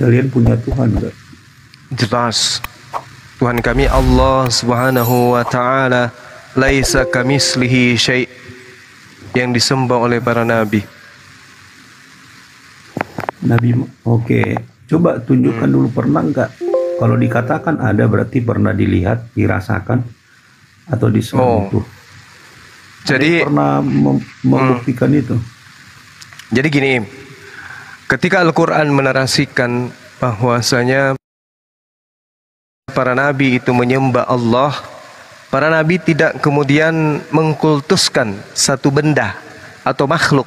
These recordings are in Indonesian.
Kalian punya Tuhan enggak? Jelas. Tuhan kami Allah Subhanahu wa taala, laisa kamislihi syai', yang disembah oleh para nabi. Oke. Coba tunjukkan dulu, pernah enggak? Kalau dikatakan ada berarti pernah dilihat, dirasakan, atau disentuh. Jadi pernah membuktikan itu. Jadi gini, ketika Al-Quran menarasikan bahwasanya para nabi itu menyembah Allah, para nabi tidak kemudian mengkultuskan satu benda atau makhluk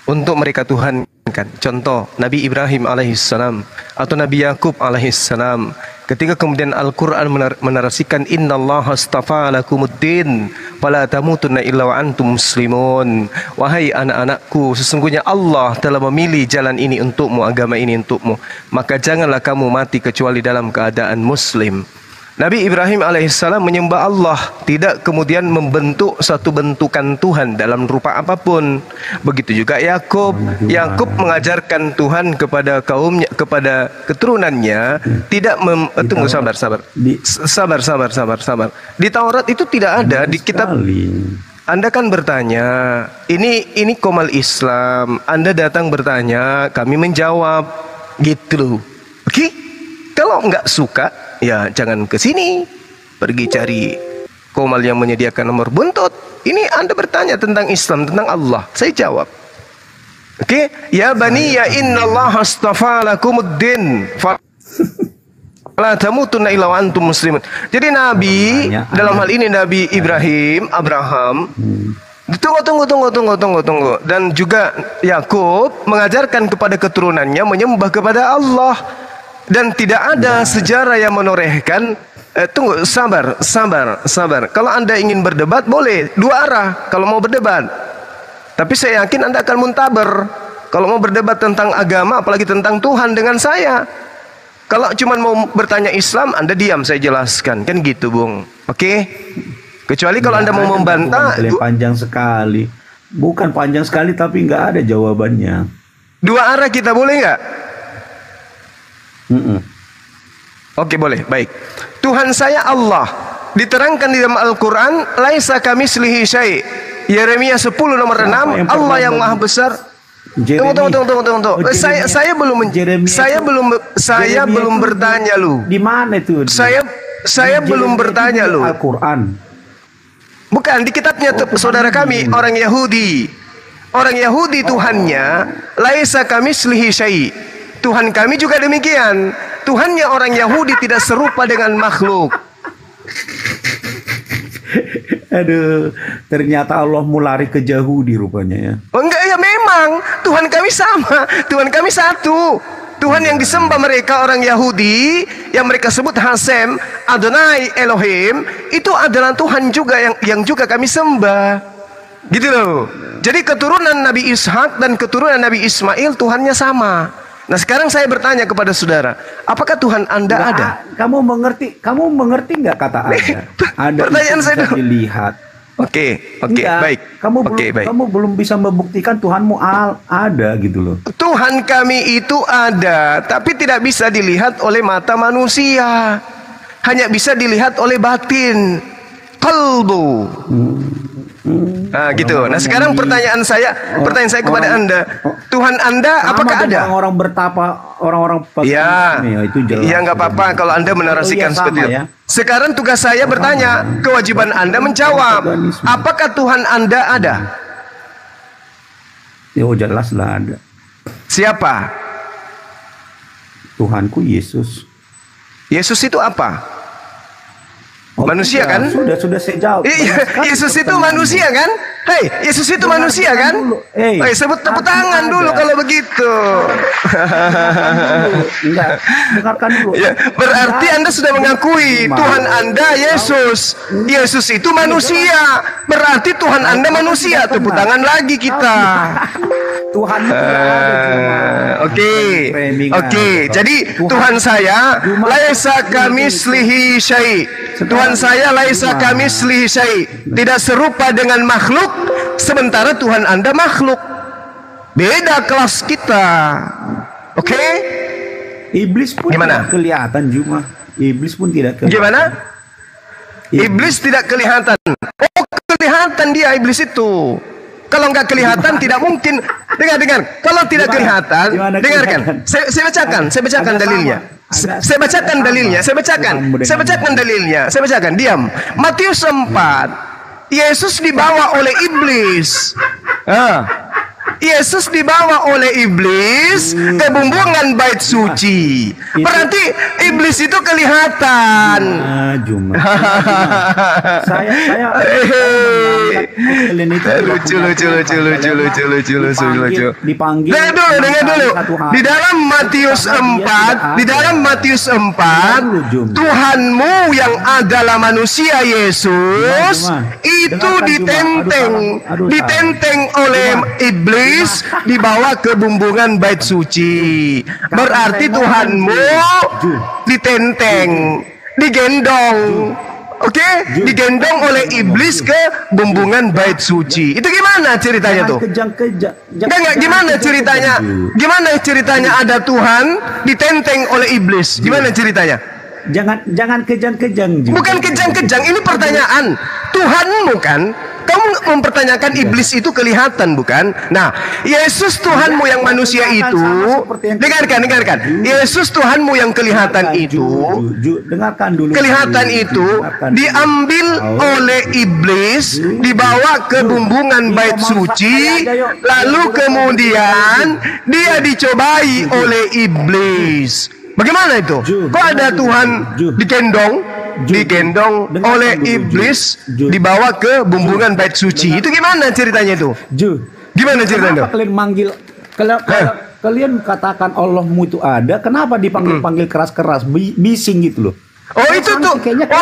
untuk mereka tuhankan. Contoh Nabi Ibrahim alaihissalam atau Nabi Yakub alaihissalam, ketika kemudian Al-Quran menarasikan innallaha astafa lakumuddin fala tamutunna illa wa antum muslimun, wahai anak-anakku, sesungguhnya Allah telah memilih jalan ini untukmu, agama ini untukmu, maka janganlah kamu mati kecuali dalam keadaan muslim. Nabi Ibrahim alaihissalam menyembah Allah, tidak kemudian membentuk satu bentukan Tuhan dalam rupa apapun. Begitu juga Yakub. Yakub mengajarkan Tuhan kepada kaumnya, kepada keturunannya, tidak tunggu, sabar. Di Taurat itu tidak ada, di kitab. Anda kan bertanya, ini komal Islam. Anda datang bertanya, kami menjawab, gitu loh. Oke? Kalau nggak suka, ya jangan ke sini. Pergi cari komal yang menyediakan nomor buntut. Ini Anda bertanya tentang Islam, tentang Allah. Saya jawab. Oke? Ya bani ya innallaha astafa lakumuddin fala tamutunna illa wa antum muslimun. Jadi Nabi, dalam hal ini Nabi Ibrahim, Abraham, tunggu. Dan juga Yakub mengajarkan kepada keturunannya menyembah kepada Allah. Dan tidak ada sejarah yang menorehkan. Tunggu, sabar. Kalau Anda ingin berdebat, boleh dua arah kalau mau berdebat. Tapi saya yakin Anda akan muntaber kalau mau berdebat tentang agama, apalagi tentang Tuhan dengan saya. Kalau cuma mau bertanya Islam, Anda diam, saya jelaskan. Kan gitu, Bung. Oke? Kecuali kalau Anda mau membantah. Panjang sekali. Bukan panjang sekali, tapi nggak ada jawabannya. Dua arah kita boleh nggak? Oke, boleh, baik. Tuhan saya Allah, diterangkan di dalam Al-Quran, laisa kamitslihi syai'. Yeremia 10 nomor 6, Allah yang maha besar. Tunggu. Saya belum bertanya lu. Di mana itu? Saya belum bertanya lu. Al-Quran. Bukan, di kitabnya saudara kami, orang Yahudi. Orang Yahudi Tuhannya laisa kamitslihi syai'. Tuhan kami juga demikian. Tuhannya orang Yahudi tidak serupa dengan makhluk. Aduh, ternyata Allah mau lari ke Yahudi rupanya ya. Oh enggak, ya memang Tuhan kami sama. Tuhan kami satu. Tuhan yang disembah mereka orang Yahudi, yang mereka sebut Hasem, Adonai, Elohim, itu adalah Tuhan juga yang juga kami sembah. Gitu loh. Jadi keturunan Nabi Ishak dan keturunan Nabi Ismail Tuhannya sama. Nah sekarang saya bertanya kepada saudara, apakah Tuhan Anda ada? Kamu mengerti nggak kata ada? Ada. Pertanyaan saya dilihat. Oke, baik. Kamu belum bisa membuktikan Tuhanmu ada gitu loh. Tuhan kami itu ada, tapi tidak bisa dilihat oleh mata manusia. Hanya bisa dilihat oleh batin, qalbu. Nah gitu. Nah sekarang pertanyaan saya kepada Anda, Tuhan Anda apakah ada? Orang-orang bertapa, orang-orang ya, itu jelas. Ya nggak apa-apa kalau Anda menarasikan seperti itu. Ya. Sekarang tugas saya bertanya, kewajiban Anda menjawab, apakah Tuhan Anda ada? Ya jelaslah ada. Siapa? Tuhanku Yesus. Yesus itu apa? Manusia kan? Sudah saya jawab. Yesus itu manusia kan? Hei, Yesus itu manusia kan? Hei, sebut tepuk tangan dulu kalau begitu. Enggak, dengarkan dulu. Ya, berarti Anda sudah mengakui Tuhan Anda Yesus. Yesus itu manusia. Berarti Tuhan Anda manusia. Tepuk tangan lagi kita. Tuhan Oke. Jadi Tuhan saya laisa kamitslihi syai'. Tuhan saya laisa kamitslihi syai'. Tidak serupa dengan makhluk, sementara Tuhan Anda makhluk. Beda kelas kita. Oke? Iblis pun Gimana? tidak kelihatan cuma. Iblis pun tidak kelihatan. Gimana? Iblis tidak kelihatan. Oh, kelihatan dia iblis itu. Kalau nggak kelihatan tidak mungkin. Dengar. Kalau tidak kelihatan, dengarkan. Saya bacakan dalilnya. Saya bacakan dalilnya. Saya bacakan. Diam. Matius 4. Yesus dibawa oleh iblis. Yesus dibawa oleh iblis ke bumbungan bait suci. Berarti iblis itu kelihatan. Saya lucu. Dipanggil. Dengar dulu. Di dalam Matius 4, Tuhanmu yang adalah manusia Yesus itu ditenteng oleh iblis, dibawa ke bumbungan bait suci. Berarti Tuhanmu ditenteng, digendong. Oke, digendong oleh iblis ke bumbungan bait suci. Itu gimana ceritanya tuh? Enggak, gimana ceritanya? Gimana ceritanya ada Tuhan ditenteng oleh iblis? Gimana ceritanya? Jangan kejang-kejang juga. Bukan kejang-kejang, ini pertanyaan. Tuhanmu kan? Kamu mempertanyakan iblis itu kelihatan bukan? Nah, Yesus Tuhanmu yang manusia itu, dengarkan. Yesus Tuhanmu yang kelihatan itu, dengarkan dulu. Kelihatan itu diambil oleh iblis, dibawa ke bumbungan bait suci, lalu kemudian dia dicobai oleh iblis. Bagaimana itu? Kok ada Tuhan digendong oleh iblis, dibawa ke bumbungan bait suci? Itu gimana ceritanya itu? Gimana ceritanya? Kenapa kalian manggil? Kalian katakan Allahmu itu ada, kenapa dipanggil-panggil keras-keras, bising gitu loh? Oh, itu tuh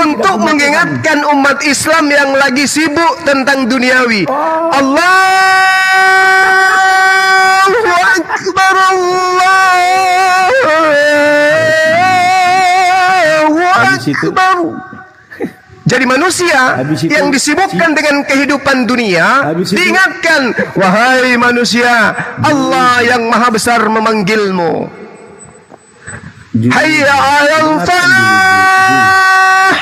untuk mengingatkan umat Islam yang lagi sibuk tentang duniawi. Allahu Akbar, Jadi manusia yang disibukkan dengan kehidupan dunia diingatkan, wahai manusia, Allah yang maha besar memanggilmu. Hayya 'alal falah.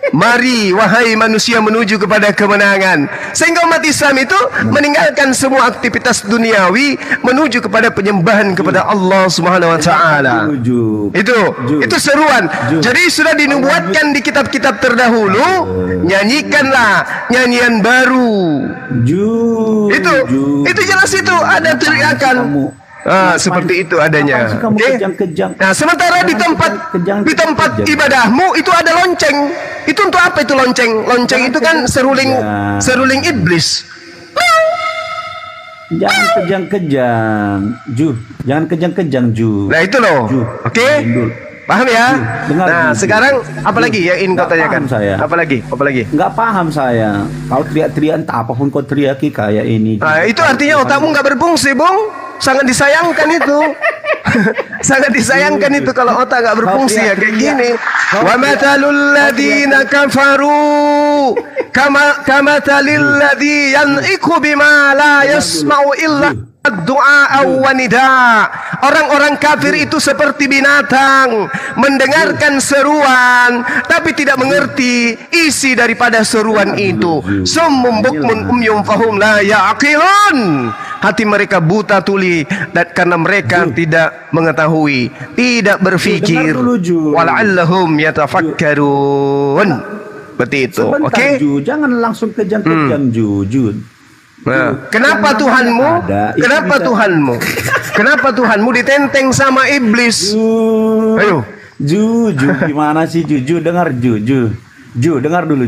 Mari wahai manusia menuju kepada kemenangan. Sehingga umat Islam itu meninggalkan semua aktivitas duniawi menuju kepada penyembahan kepada Allah Subhanahu wa taala. Itu seruan. Jadi sudah dinubuatkan di kitab-kitab terdahulu, nyanyikanlah nyanyian baru. Itu jelas, itu ada teriakan. Seperti itu adanya. Nah, sementara di tempat ibadahmu itu ada lonceng. Itu untuk apa itu lonceng? Lonceng itu kan seruling iblis. Jangan kejang-kejang, Jangan kejang-kejang, Nah, itu loh. Oke? Paham ya? Nah, sekarang apa lagi yang ingin kau tanyakan? Apa lagi? Nggak paham saya. Kau teriak-teriak entah apapun kau teriaki kayak ini. Nah, itu artinya otakmu nggak berfungsi, Bung. Sangat disayangkan itu. Sangat disayangkan itu kalau otak nggak berfungsi ya kayak gini. Wa matalul ladina kafaru kamatalil ladzi yan'iku bima la yasma'u illa doa wa nida. Orang-orang kafir itu seperti binatang, mendengarkan seruan tapi tidak mengerti isi daripada seruan itu. Summum bukmun umyum fahum la ya'qilun. Hati mereka buta tuli dan karena mereka tidak mengetahui, tidak berpikir. Wala'allahum yatafakkarun. Seperti itu. Oke? Jangan langsung kejang-kejang, Nah, kenapa Tuhanmu? Kenapa Tuhanmu ditenteng sama iblis? Ayo. Gimana sih dengar dengar dulu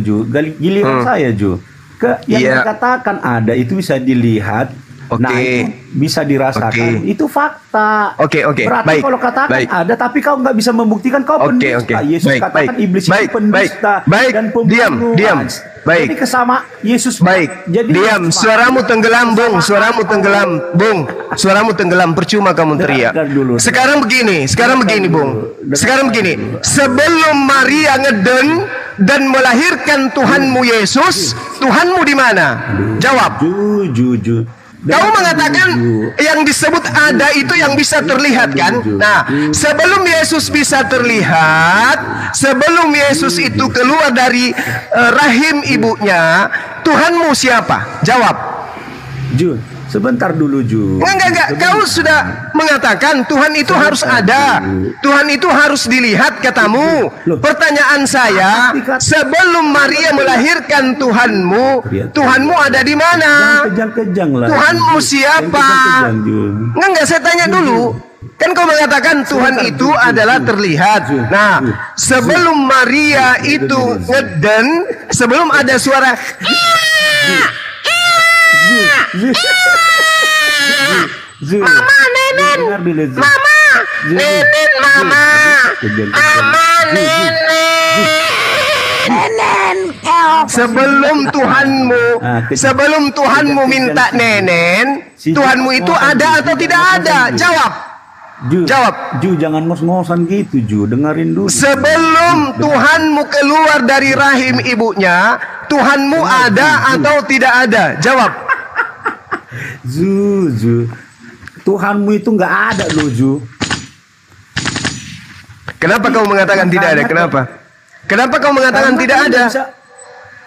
giliran saya yang dikatakan ada itu bisa dilihat. Nah, itu bisa dirasakan. Itu fakta. Berarti kalau katakan ada, tapi kau nggak bisa membuktikan, kau pendusta. Yesus katakan iblis itu pendusta dan pembunuh. Diam. Jadi kesama Yesus. Jadi diam. Suaramu tenggelam, Bung. Suaramu tenggelam. Percuma kamu teriak. Sekarang begini, Bung. Sebelum Maria ngeden dan melahirkan Tuhanmu Yesus, Tuhanmu di mana? Jawab. Kau mengatakan yang disebut ada itu yang bisa terlihat kan? Nah, sebelum Yesus bisa terlihat, sebelum Yesus itu keluar dari rahim ibunya, Tuhanmu siapa? Jawab. Ju, sebentar dulu Ju. Enggak. Kau sudah mengatakan Tuhan itu harus ada. Tuhan itu harus dilihat katamu. Pertanyaan saya, sebelum Maria melahirkan Tuhanmu, Tuhanmu ada di mana? Kejang-kejang lah. Tuhanmu siapa? Enggak, saya tanya dulu. Kan kau mengatakan Tuhan itu adalah terlihat. Nah, sebelum Maria itu ngeden, sebelum ada suara Mama, Nenen, Mama, Nenen, Mama, Mama, Nenen. Sebelum Tuhanmu minta Nenen, Tuhanmu itu ada atau tidak ada? Jawab. Ju, jangan ngos-ngosan gitu Ju, dengerin dulu. Sebelum Tuhanmu keluar dari rahim ibunya, Tuhanmu ada atau tidak ada? Jawab. Zu, Tuhanmu itu nggak ada loh Ju. Kenapa kau mengatakan tidak ada? Kenapa kau mengatakan tidak ada?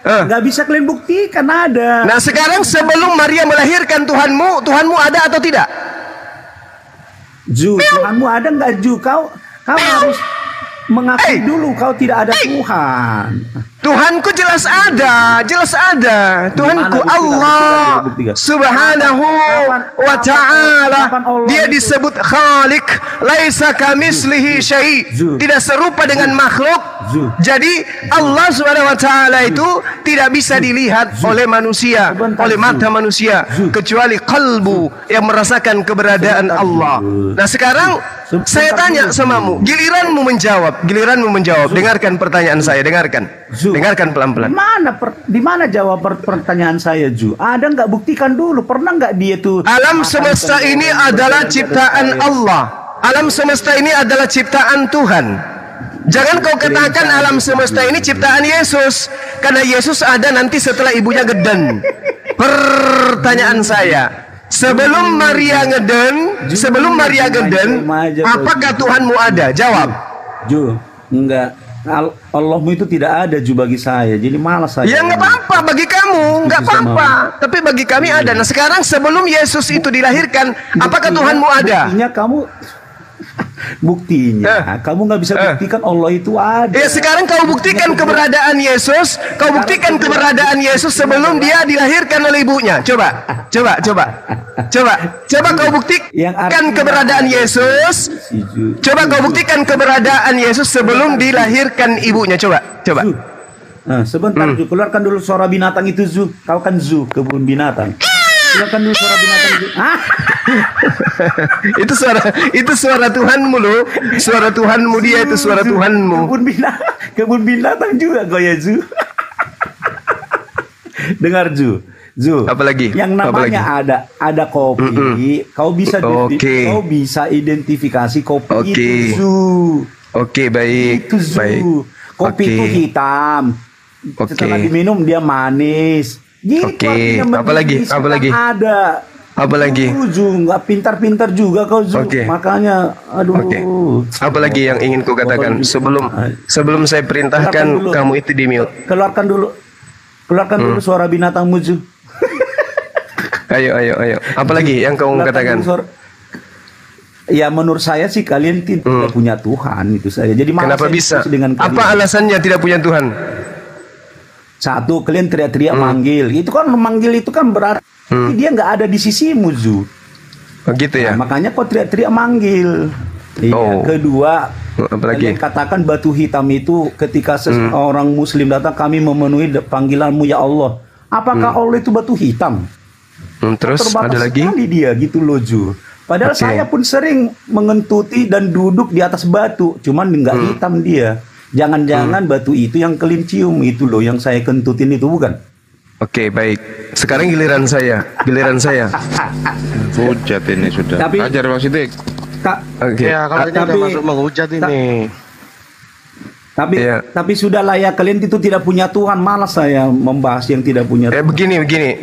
Nggak bisa kalian buktikan ada. Nah sekarang sebelum Maria melahirkan Tuhanmu ada atau tidak? Ju, Tuhanmu ada nggak Ju? Kau harus mengakui dulu kau tidak ada Tuhan. Tuhanku jelas ada. Tuhanku Allah Subhanahu wa ta'ala. Dia disebut Khalik, laisa kamislihi syai'. Tidak serupa dengan makhluk. Jadi Allah Subhanahu wa ta'ala itu tidak bisa dilihat oleh manusia, oleh mata manusia, kecuali kalbu yang merasakan keberadaan Allah. Nah sekarang saya tanya samamu, giliranmu menjawab. Dengarkan pertanyaan saya, dengarkan pelan-pelan. Di mana jawab pertanyaan saya Ju? Ada nggak, buktikan dulu. Pernah nggak dia tuh? Alam semesta ini adalah ciptaan Allah. Alam semesta ini adalah ciptaan Tuhan. Jangan kau katakan alam semesta ini ciptaan Yesus, karena Yesus ada nanti setelah ibunya geden. Pertanyaan saya, sebelum Maria ngeden, apakah Tuhanmu ada? Jawab. Ju, enggak. Allahmu itu tidak ada Ju bagi saya. Jadi malas saya. Ya nggak apa-apa bagi kamu, nggak apa-apa. Tapi bagi kami ada. Nah sekarang sebelum Yesus itu dilahirkan, apakah Tuhanmu ada? Buktinya kamu nggak bisa buktikan Allah itu ada. Ya sekarang kau buktikan keberadaan Yesus. Kau buktikan keberadaan Yesus sebelum dia dilahirkan oleh ibunya. Coba kau buktikan keberadaan Yesus. Coba kau buktikan keberadaan Yesus sebelum dilahirkan ibunya. Coba. Nah, sebentar Zu, keluarkan dulu suara binatang itu Zu. Kau kan Zu, kebun binatang. Keluarkan dulu suara binatang Zu. itu suara Tuhanmu loh. Suara Tuhanmu dia itu suara Tuhanmu. Kebun binatang juga kau ya Zu. Dengar Zu. Apalagi? Yang namanya ada kopi. Kau bisa identifikasi kopi itu Zu. Oke, baik. Itu Zu. Kopi itu hitam. Setelah diminum dia manis. Gitu apalagi? Ada. Apalagi? Zu, nggak pintar-pintar juga kau Zu. Makanya, aduh. Apalagi yang ingin kau katakan sebelum saya perintahkan kamu itu di mute. Keluarkan dulu suara binatangmu Zu. Ayo. Apalagi yang kau katakan? Ya menurut saya sih kalian tidak punya Tuhan itu saja. Jadi kenapa bisa? Apa alasannya tidak punya Tuhan? Satu, kalian teriak-teriak manggil. Itu kan berarti dia nggak ada di sisimu Zu. Begitu ya. Nah, makanya kau teriak-teriak manggil. Kedua, kalian katakan batu hitam itu ketika seorang Muslim datang, kami memenuhi panggilanmu ya Allah. Apakah Allah itu batu hitam? Terus ada lagi? Sekali dia gitu loh Zu. Padahal saya pun sering mengentuti dan duduk di atas batu, cuman nggak hitam dia. Jangan-jangan batu itu yang kalian cium itu loh yang saya kentutin itu, bukan? Oke, baik. Sekarang giliran saya. Hujat ini sudah. Ajar Bang Sidik. Oke. Ya, kalau ini udah masuk menghujat ini. Tapi sudahlah ya, kalian itu tidak punya Tuhan, malas saya membahas yang tidak punya Tuhan.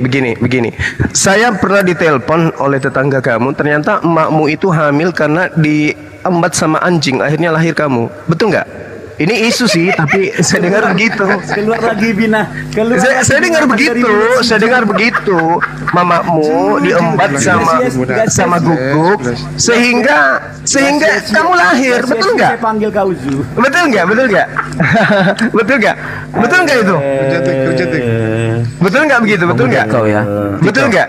Begini. Saya pernah ditelepon oleh tetangga kamu, ternyata emakmu itu hamil karena diembat sama anjing, akhirnya lahir kamu. Betul nggak? Ini isu sih, tapi saya dengar begitu. Keluar lagi Bina. Saya dengar begitu. Saya dengar begitu. Mamamu diembat sama guguk sehingga kamu lahir. Betul nggak? Panggil kau Zu. Betul nggak? Betul nggak itu? Betul nggak begitu? Betul nggak? Kau ya. Betul nggak?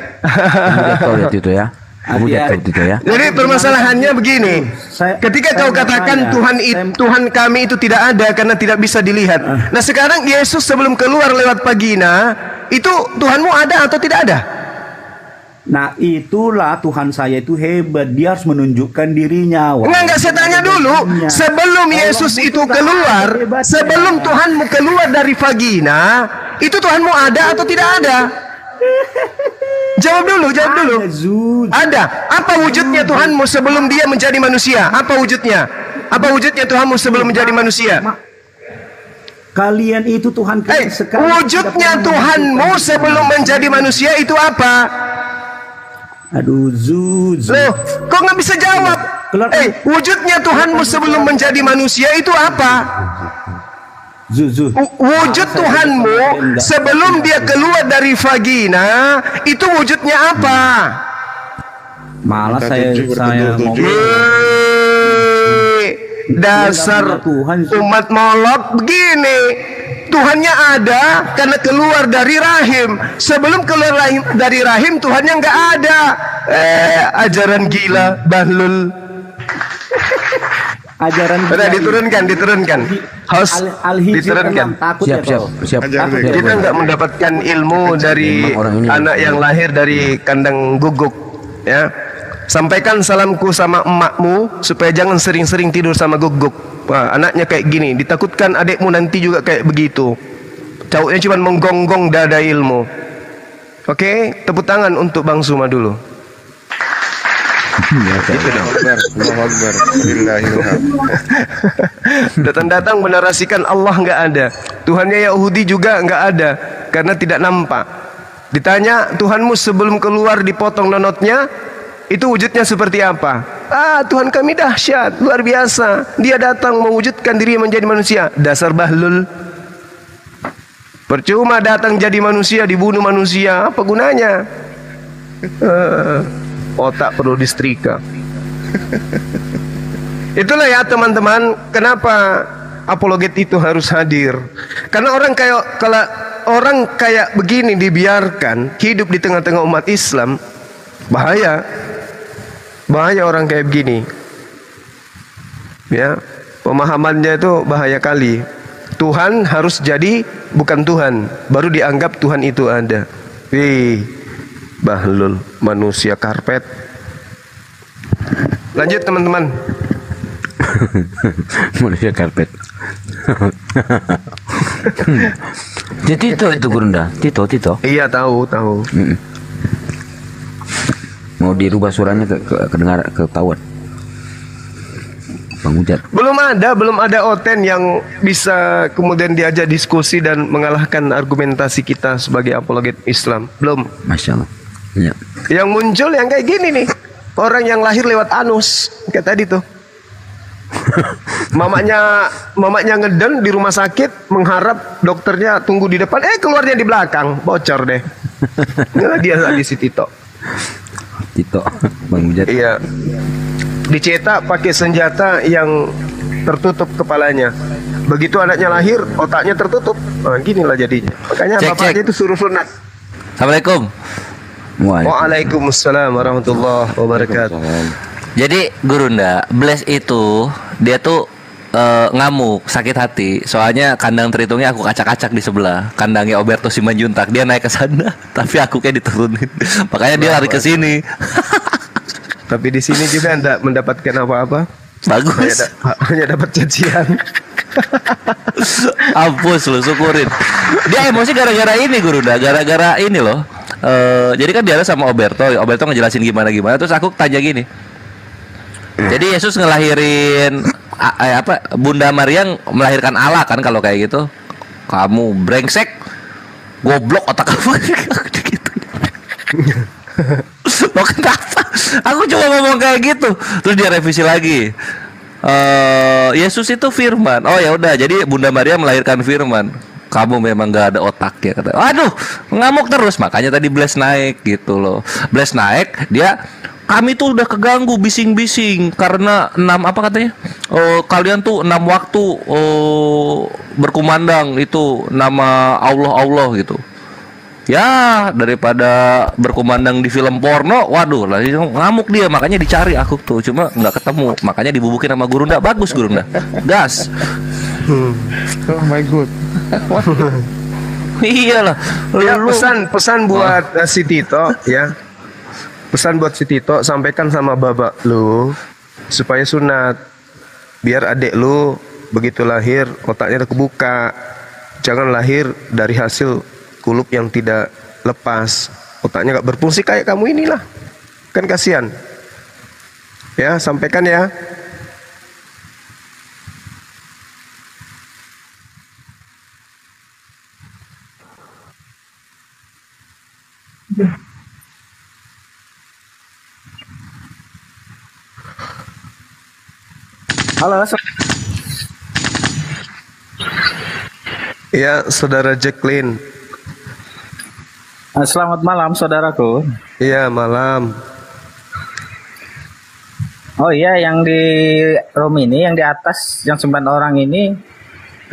Kau lihat itu ya. Kamu jatuh itu ya. Jadi permasalahannya begini, ketika kau katakan Tuhan kami itu tidak ada karena tidak bisa dilihat. Nah sekarang Yesus sebelum keluar lewat vagina, itu Tuhanmu ada atau tidak ada? Nah itulah Tuhan saya itu hebat, dia harus menunjukkan dirinya. Enggak, saya tanya dulu, sebelum Yesus itu keluar, sebelum Tuhanmu keluar dari vagina, itu Tuhanmu ada atau tidak ada? Jawab dulu. Ada. Apa wujudnya Tuhanmu sebelum dia menjadi manusia? Apa wujudnya? Apa wujudnya Tuhanmu sebelum menjadi manusia? Kalian itu Tuhan sekali. Wujudnya Tuhanmu sebelum menjadi manusia itu apa? Aduh, Zu. Loh, kok nggak bisa jawab? Wujudnya Tuhanmu sebelum menjadi manusia itu apa? Wujud Tuhanmu sebelum dia keluar dari vagina itu wujudnya apa? Malah saya mau dasar umat molot begini. Tuhannya ada karena keluar dari rahim. Sebelum keluar dari rahim Tuhannya nggak ada. Ajaran gila, bahlul. Ajaran diturunkan. Host diturunkan. Siap. Kita nggak mendapatkan ilmu dari anak yang lahir dari kandang guguk, ya. Sampaikan salamku sama emakmu supaya jangan sering-sering tidur sama guguk. Wah, anaknya kayak gini, ditakutkan adikmu nanti juga kayak begitu. Cowoknya cuma menggonggong dada ilmu. Oke, tepuk tangan untuk Bang Suma dulu. Datang-datang menarasikan Allah nggak ada, Tuhannya Yahudi juga nggak ada karena tidak nampak. Ditanya Tuhanmu sebelum keluar dipotong nonotnya, itu wujudnya seperti apa? Tuhan kami dahsyat, luar biasa. Dia datang mewujudkan diri menjadi manusia. Dasar bahlul. Percuma datang jadi manusia, dibunuh manusia, apa gunanya? Otak perlu disetrika. Itulah ya teman-teman, kenapa apologet itu harus hadir. Karena orang kayak begini dibiarkan hidup di tengah-tengah umat Islam, bahaya orang kayak begini. Ya, pemahamannya itu bahaya kali. Tuhan harus jadi bukan Tuhan, baru dianggap Tuhan itu ada. Bahlul, manusia karpet. Lanjut teman-teman. Manusia karpet. Jadi itu Gurunda, Tito. Iya tahu. Mau dirubah suaranya kedengar ketahuan. Bang Ujat. Belum ada Oten yang bisa kemudian diajak diskusi dan mengalahkan argumentasi kita sebagai apologet Islam. Belum. Masya Allah. Ya. Yang muncul yang kayak gini nih, orang yang lahir lewat anus kayak tadi tuh. mamanya ngeden di rumah sakit, mengharap dokternya tunggu di depan, keluarnya di belakang, bocor deh. Nah, dia lagi si Tito, Bang Ujat. Iya, dicetak pakai senjata yang tertutup kepalanya. Begitu anaknya lahir, otaknya tertutup. Nah, ginilah jadinya. Makanya bapaknya itu suruh sunat. Assalamualaikum. Waalaikumsalam warahmatullahi wabarakatuh. Jadi Gurunda, Bles itu dia tuh ngamuk, sakit hati. Soalnya kandang teritungnya aku kacak-kacak di sebelah. Kandangnya Oberto Simanjuntak. Dia naik ke sana, tapi aku kayak diturunin. Makanya dia lari ke sini. Tapi di sini juga tidak mendapatkan apa-apa. Bagus. Hanya dapat cacian. Hapus lo, syukurin. Dia emosi gara-gara ini Gurunda, gara-gara ini loh. Jadi kan dia sama Oberto ngejelasin gimana. Terus aku tanya gini. Jadi Yesus ngelahirin apa Bunda Maria melahirkan Allah kan kalau kayak gitu. Kamu brengsek, goblok otak kamu gitu. Loh kenapa? Aku cuma ngomong kayak gitu. Terus dia revisi lagi. Yesus itu firman. Oh ya udah, jadi Bunda Maria melahirkan firman. Kamu memang gak ada otak ya kata. Aduh, ngamuk terus. Makanya tadi Bless naik gitu loh. Bless naik, dia kami tuh udah keganggu bising-bising karena 6 apa katanya? Kalian tuh 6 waktu berkumandang itu nama Allah gitu. Ya daripada berkumandang di film porno, waduh lah ngamuk dia, makanya dicari aku tuh, cuma nggak ketemu, makanya dibubukin sama Gurunda. Bagus Gurunda, gas. Oh my god. Iyalah. Ya, pesan buat si Tito ya. Pesan buat si Tito, sampaikan sama babak lu supaya sunat, biar adik lu begitu lahir otaknya udah kebuka. Jangan lahir dari hasil kulup yang tidak lepas, otaknya gak berfungsi kayak kamu inilah, kan kasihan ya. Sampaikan ya. Halo, Ya, saudara Jacqueline. selamat malam saudaraku. Iya, malam. Oh iya, yang di room ini, yang di atas, yang 9 orang ini,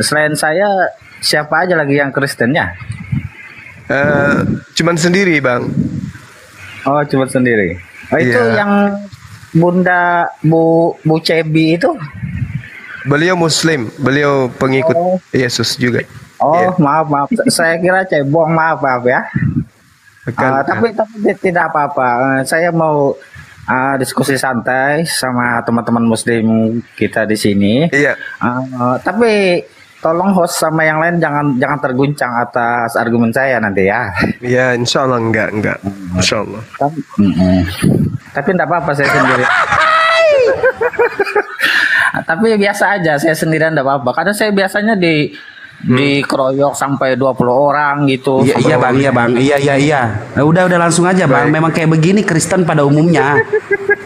selain saya, siapa aja lagi yang Kristennya? Cuman sendiri, Bang. Oh, cuma sendiri. Oh, itu Iya. yang Bunda Bu Cebi itu? Beliau Muslim, beliau pengikut Yesus juga. Oh, Iya. maaf. Saya kira cebong, maaf ya. Bukan. Tapi tidak apa-apa. Saya mau diskusi santai sama teman-teman Muslim kita di sini. Iya. Tapi tolong host sama yang lain jangan terguncang atas argumen saya nanti ya. Ya, insya Allah enggak. Insya Allah. Tapi tidak apa-apa saya sendiri. Tapi biasa aja saya sendirian tidak apa-apa. Karena saya biasanya dikeroyok sampai 20 orang gitu. Iya bang. Udah langsung aja bang. Baik. Memang kayak begini Kristen pada umumnya.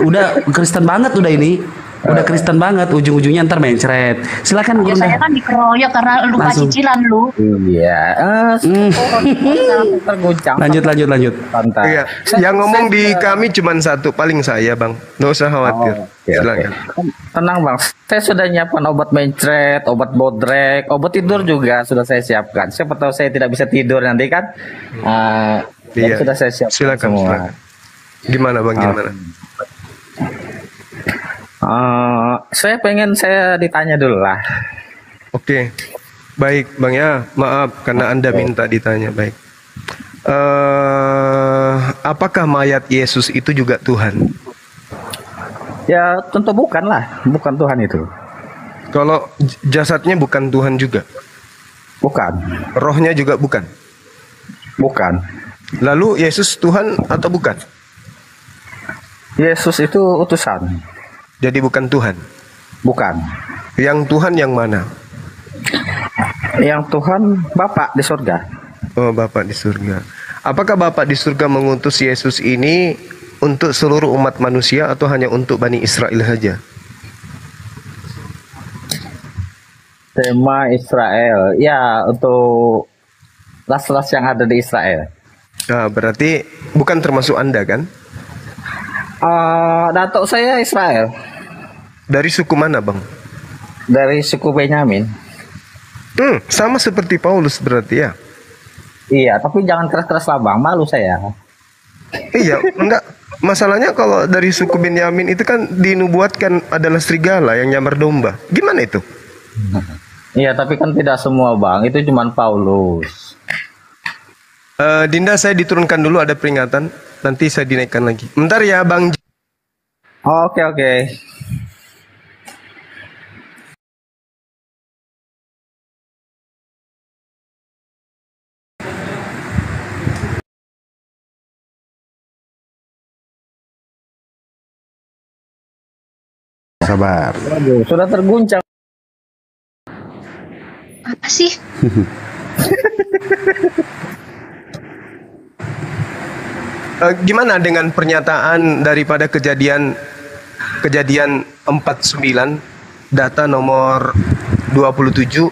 Udah Kristen banget udah ini. Udah Kristen banget, ujung-ujungnya ntar mencret. Silakan Bunda. Biasanya kan dikeroyok karena lu Langsung. cicilan lu. Iya. Jangan terguncang. Lanjut. Santai. Iya. Yang ngomong di kami cuman satu, paling saya, Bang. Nggak usah khawatir. Oke. Silakan. Tenang bang, saya sudah nyiapkan obat mencret, obat bodrek, obat tidur juga sudah saya siapkan. Siapa tahu saya tidak bisa tidur nanti kan? Iya. Sudah saya siapkan Silakan. semua. Gimana Bang? Gimana? Saya pengen ditanya dulu lah. Oke. Baik, Bang ya. Maaf karena Anda minta ditanya. Baik. Apakah mayat Yesus itu juga Tuhan? Ya tentu bukan lah, bukan Tuhan itu. Kalau jasadnya bukan Tuhan juga, Bukan, rohnya juga bukan. bukan. Lalu Yesus Tuhan atau bukan? Yesus itu utusan, Jadi bukan Tuhan. bukan. Yang Tuhan yang mana? Yang Tuhan Bapa di surga. Oh, Bapak di surga. Apakah Bapak di surga mengutus Yesus ini untuk seluruh umat manusia atau hanya untuk Bani Israel saja? Tema Israel, ya untuk ras-ras yang ada di Israel. Nah, berarti bukan termasuk Anda kan? Datuk saya Israel, Dari suku mana, Bang? dari suku Benyamin. Sama seperti Paulus berarti ya? Iya, tapi jangan keras-keras lah bang, malu saya. Iya, enggak. Masalahnya kalau dari suku Benyamin itu kan dinubuatkan adalah serigala yang nyamar domba. Gimana itu? Iya, tapi kan tidak semua bang, itu cuma Paulus. Dinda, saya diturunkan dulu, ada peringatan. Nanti saya dinaikkan lagi. Bentar ya, Bang. Oke. Sabar. Waduh, sudah terguncang. Apa sih? Gimana dengan pernyataan daripada kejadian 49 data nomor 27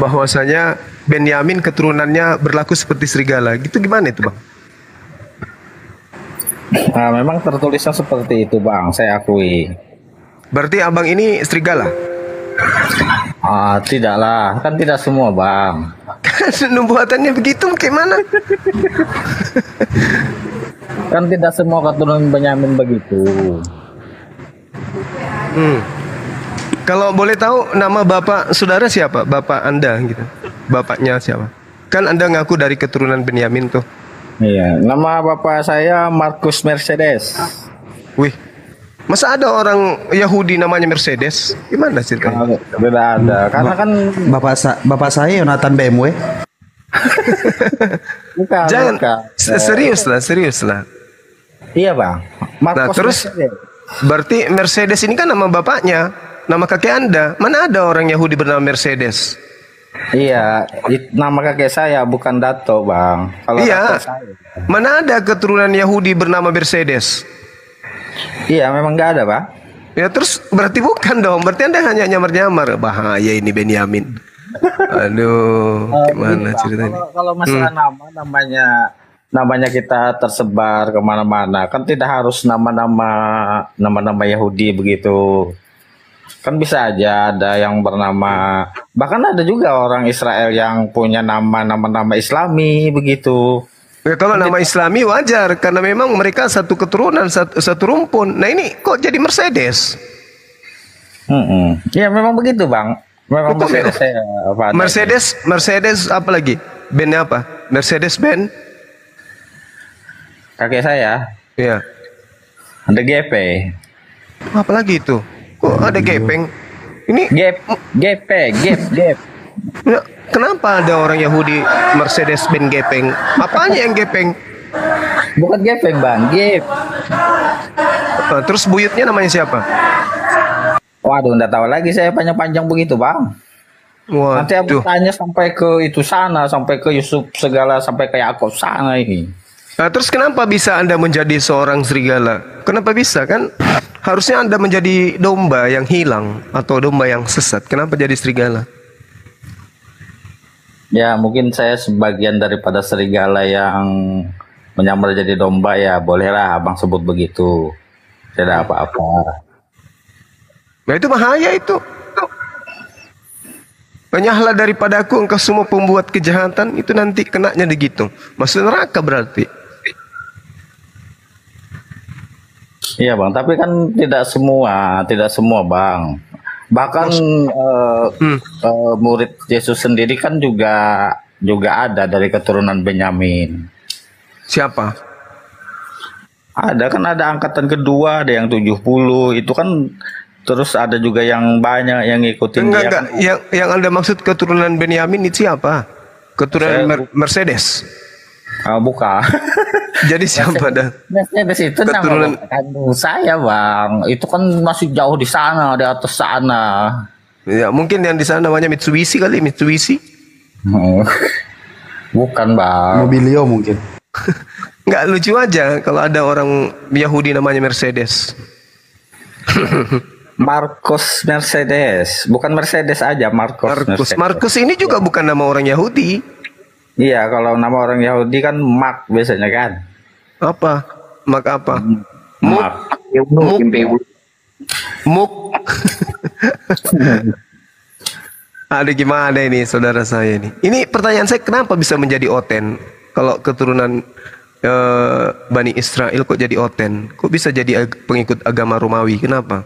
bahwasanya Benyamin keturunannya berlaku seperti serigala. Gitu gimana itu, Bang? Nah, memang tertulisnya seperti itu, Bang. Saya akui. Berarti abang ini serigala? Tidaklah. Kan tidak semua, Bang. Nubuatannya begitu gimana? Kan tidak semua keturunan Benyamin begitu. Kalau boleh tahu nama bapak saudara siapa? Bapak Anda gitu. Bapaknya siapa? Kan Anda ngaku dari keturunan Benyamin tuh. Iya, nama bapak saya Markus Mercedes. Wih. Masa ada orang Yahudi namanya Mercedes? Gimana ceritanya? Tidak ada. Karena kan Bapak saya Yonatan BMW. bukan. Jangan bukan. serius lah. Iya, Bang. Nah, terus Mercedes. berarti Mercedes ini kan nama bapaknya, nama kakek Anda. Mana ada orang Yahudi bernama Mercedes? Iya, nama kakek saya bukan Dato, Bang. Kalau Iya. Dato saya. Mana ada keturunan Yahudi bernama Mercedes? Iya, memang nggak ada, Bang. Ya terus berarti bukan dong. Berarti Anda hanya nyamar-nyamar. Bahaya ini Benyamin. Aduh, gimana Bang, ceritanya? Kalau masalah namanya kita tersebar kemana-mana, kan tidak harus nama-nama Yahudi begitu. Kan bisa aja ada yang bernama, bahkan ada juga orang Israel yang punya nama-nama Islami begitu. Ya, kalau nama Islami wajar karena memang mereka satu keturunan, satu rumpun. Nah ini kok jadi Mercedes? Ya memang begitu, Bang. Memang Hukum ya? Mercedes saya apa adanya. Mercedes apa lagi? Bandnya apa? Mercedes Benz? Kakek saya Ya. ada GP. Apa lagi itu? Kok ada gepeng? Ini GP. ya, kenapa ada orang Yahudi Mercedes Benz gepeng? Apanya yang gepeng? Bukan gepeng, Bang. Gep. Terus buyutnya namanya siapa? Waduh, enggak tahu lagi saya panjang-panjang begitu, Bang. Nanti aku Waduh. tanya sampai ke itu sana, sampai ke Yusuf segala, sampai ke Yakub sana ini. Nah, terus kenapa bisa Anda menjadi seorang serigala? Kenapa bisa kan? Harusnya Anda menjadi domba yang hilang atau domba yang sesat. Kenapa jadi serigala? Ya, mungkin saya sebagian daripada serigala yang menyamar jadi domba, ya bolehlah Abang sebut begitu. Tidak apa-apa. Nah itu bahaya itu. Banyaklah daripada aku engkau semua pembuat kejahatan, itu nanti kenanya begitu. Masuk neraka berarti. Iya, Bang, tapi kan tidak semua Bang. Bahkan murid Yesus sendiri kan juga ada dari keturunan Benyamin. Siapa? Ada kan, ada angkatan kedua, ada yang 70, itu kan. Terus ada juga yang banyak yang ngikutin dia. Enggak. Yang Anda maksud keturunan Benyamin itu siapa? Keturunan Mercedes? Bukan. Jadi siapa dah? Mercedes itu keturunan nama saya, Bang. Itu kan masih jauh di sana, di atas sana. Ya, mungkin yang di sana namanya Mitsubishi kali, Mitsubishi. Bukan, Bang. Mobilio mungkin. Nggak lucu aja kalau ada orang Yahudi namanya Mercedes. Markus Mercedes, bukan Mercedes aja, Markus. Markus ini juga bukan nama orang Yahudi. Iya, kalau nama orang Yahudi kan Mark biasanya kan. Apa? Mak apa? Mark. Muk. Ada gimana ini saudara saya ini? Ini pertanyaan saya, kenapa bisa menjadi Oten? Kalau keturunan Bani Israel kok jadi Oten? Kok bisa jadi pengikut agama Romawi? Kenapa?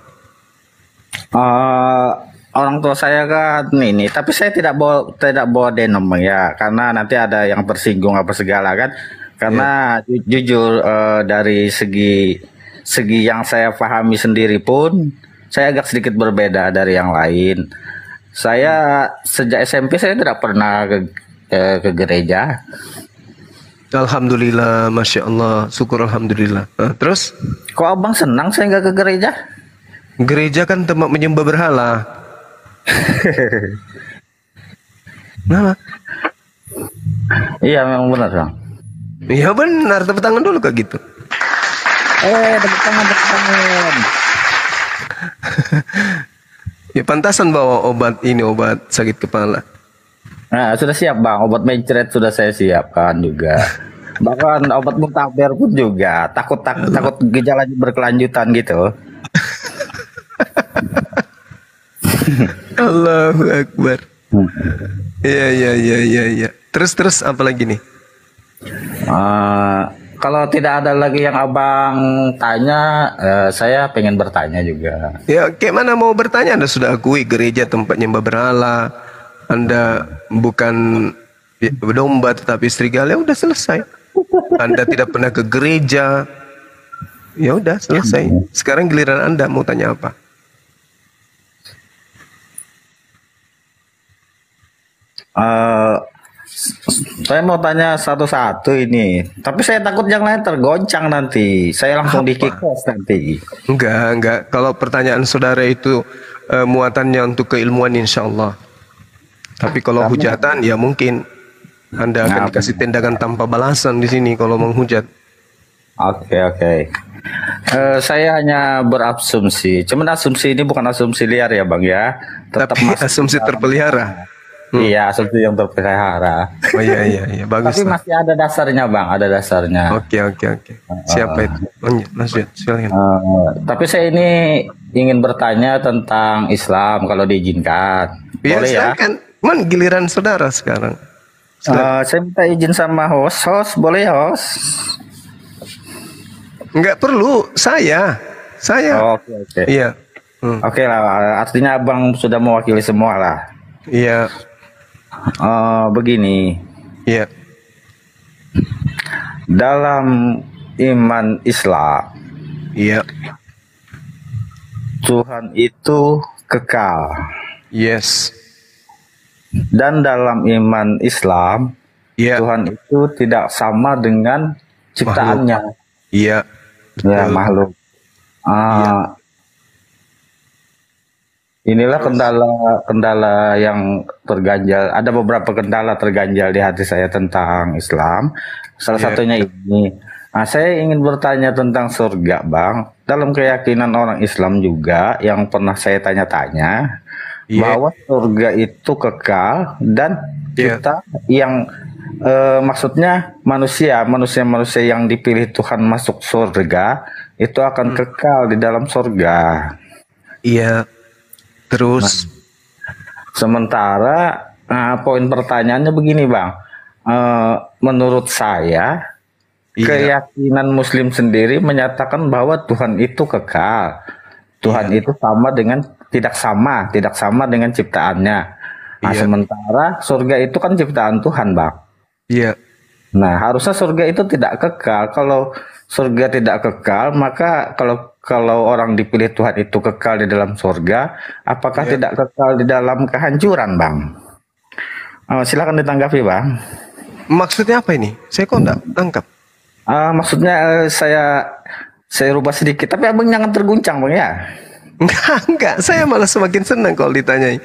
Orang tua saya kan ini, tapi saya tidak bawa denom ya, karena nanti ada yang tersinggung apa segala kan. Karena jujur dari segi yang saya pahami sendiri pun, saya agak sedikit berbeda dari yang lain. Saya sejak SMP saya tidak pernah ke gereja. Alhamdulillah, Masya Allah, syukur Alhamdulillah. Terus? Kok Abang senang saya nggak ke gereja? Gereja kan tempat menyembah berhala. Nah, Iya memang benar bang. iya benar, tepuk tangan dulu kak gitu. Tepuk tangan, tepuk tangan. Ya pantasan bawa obat ini, obat sakit kepala. Nah, sudah siap bang, obat mencret sudah saya siapkan juga. Bahkan obat muntaber pun juga. Takut gejalanya berkelanjutan gitu. Allahu Akbar. Iya. Terus apa lagi nih? Kalau tidak ada lagi yang abang tanya, saya pengen bertanya juga. Ya, kayak mana mau bertanya? Anda sudah akui gereja tempat nyembah berhala. Anda bukan domba tetapi serigala. Ya udah selesai. Anda tidak pernah ke gereja. Ya udah selesai. Sekarang giliran Anda mau tanya apa? Saya mau tanya satu-satu ini, tapi saya takut yang lain tergoncang nanti. Saya langsung di kick off nanti. Enggak. Kalau pertanyaan saudara itu muatannya untuk keilmuan insya Allah. Tapi kalau hujatan ya mungkin Anda akan dikasih tindakan tanpa balasan di sini kalau menghujat. Oke. Saya hanya berasumsi. Cuman asumsi ini bukan asumsi liar ya bang ya. Tetap Tapi asumsi terpelihara. Iya, asumsi yang terpelihara. Oh iya, bagus. Tapi masih ada dasarnya bang, ada dasarnya. Oke. Siapa itu? Lanjut, silakan. Tapi saya ini ingin bertanya tentang Islam kalau diizinkan. Ya, Boleh ya? silakan. Man, giliran saudara sekarang. Saya minta izin sama host, boleh ya host? Enggak perlu, saya. Oke. Iya. Oke lah, artinya abang sudah mewakili semua lah. Iya. Begini, Iya. dalam iman Islam, Iya. Tuhan itu kekal. Yes. Dan dalam iman Islam, Iya. Tuhan itu tidak sama dengan ciptaannya. Iya. Ya, makhluk. Inilah kendala yang terganjal. Ada beberapa kendala terganjal di hati saya tentang Islam. Salah satunya ini. Saya ingin bertanya tentang surga, Bang. Dalam keyakinan orang Islam juga yang pernah saya tanya-tanya, bahwa surga itu kekal dan kita yang maksudnya manusia yang dipilih Tuhan masuk surga itu akan kekal di dalam surga. Iya. Terus sementara poin pertanyaannya begini bang, menurut saya keyakinan Muslim sendiri menyatakan bahwa Tuhan itu kekal, Tuhan itu tidak sama dengan ciptaannya. Sementara surga itu kan ciptaan Tuhan bang. Iya. Nah harusnya surga itu tidak kekal. Kalau surga tidak kekal, maka kalau orang dipilih Tuhan itu kekal di dalam surga, apakah tidak kekal di dalam kehancuran, Bang? Silakan ditanggapi, Bang. Maksudnya apa ini? Saya kok enggak tangkap. Maksudnya saya rubah sedikit, tapi Abang jangan terguncang, Bang ya. Enggak. Saya malah semakin senang kalau ditanyai.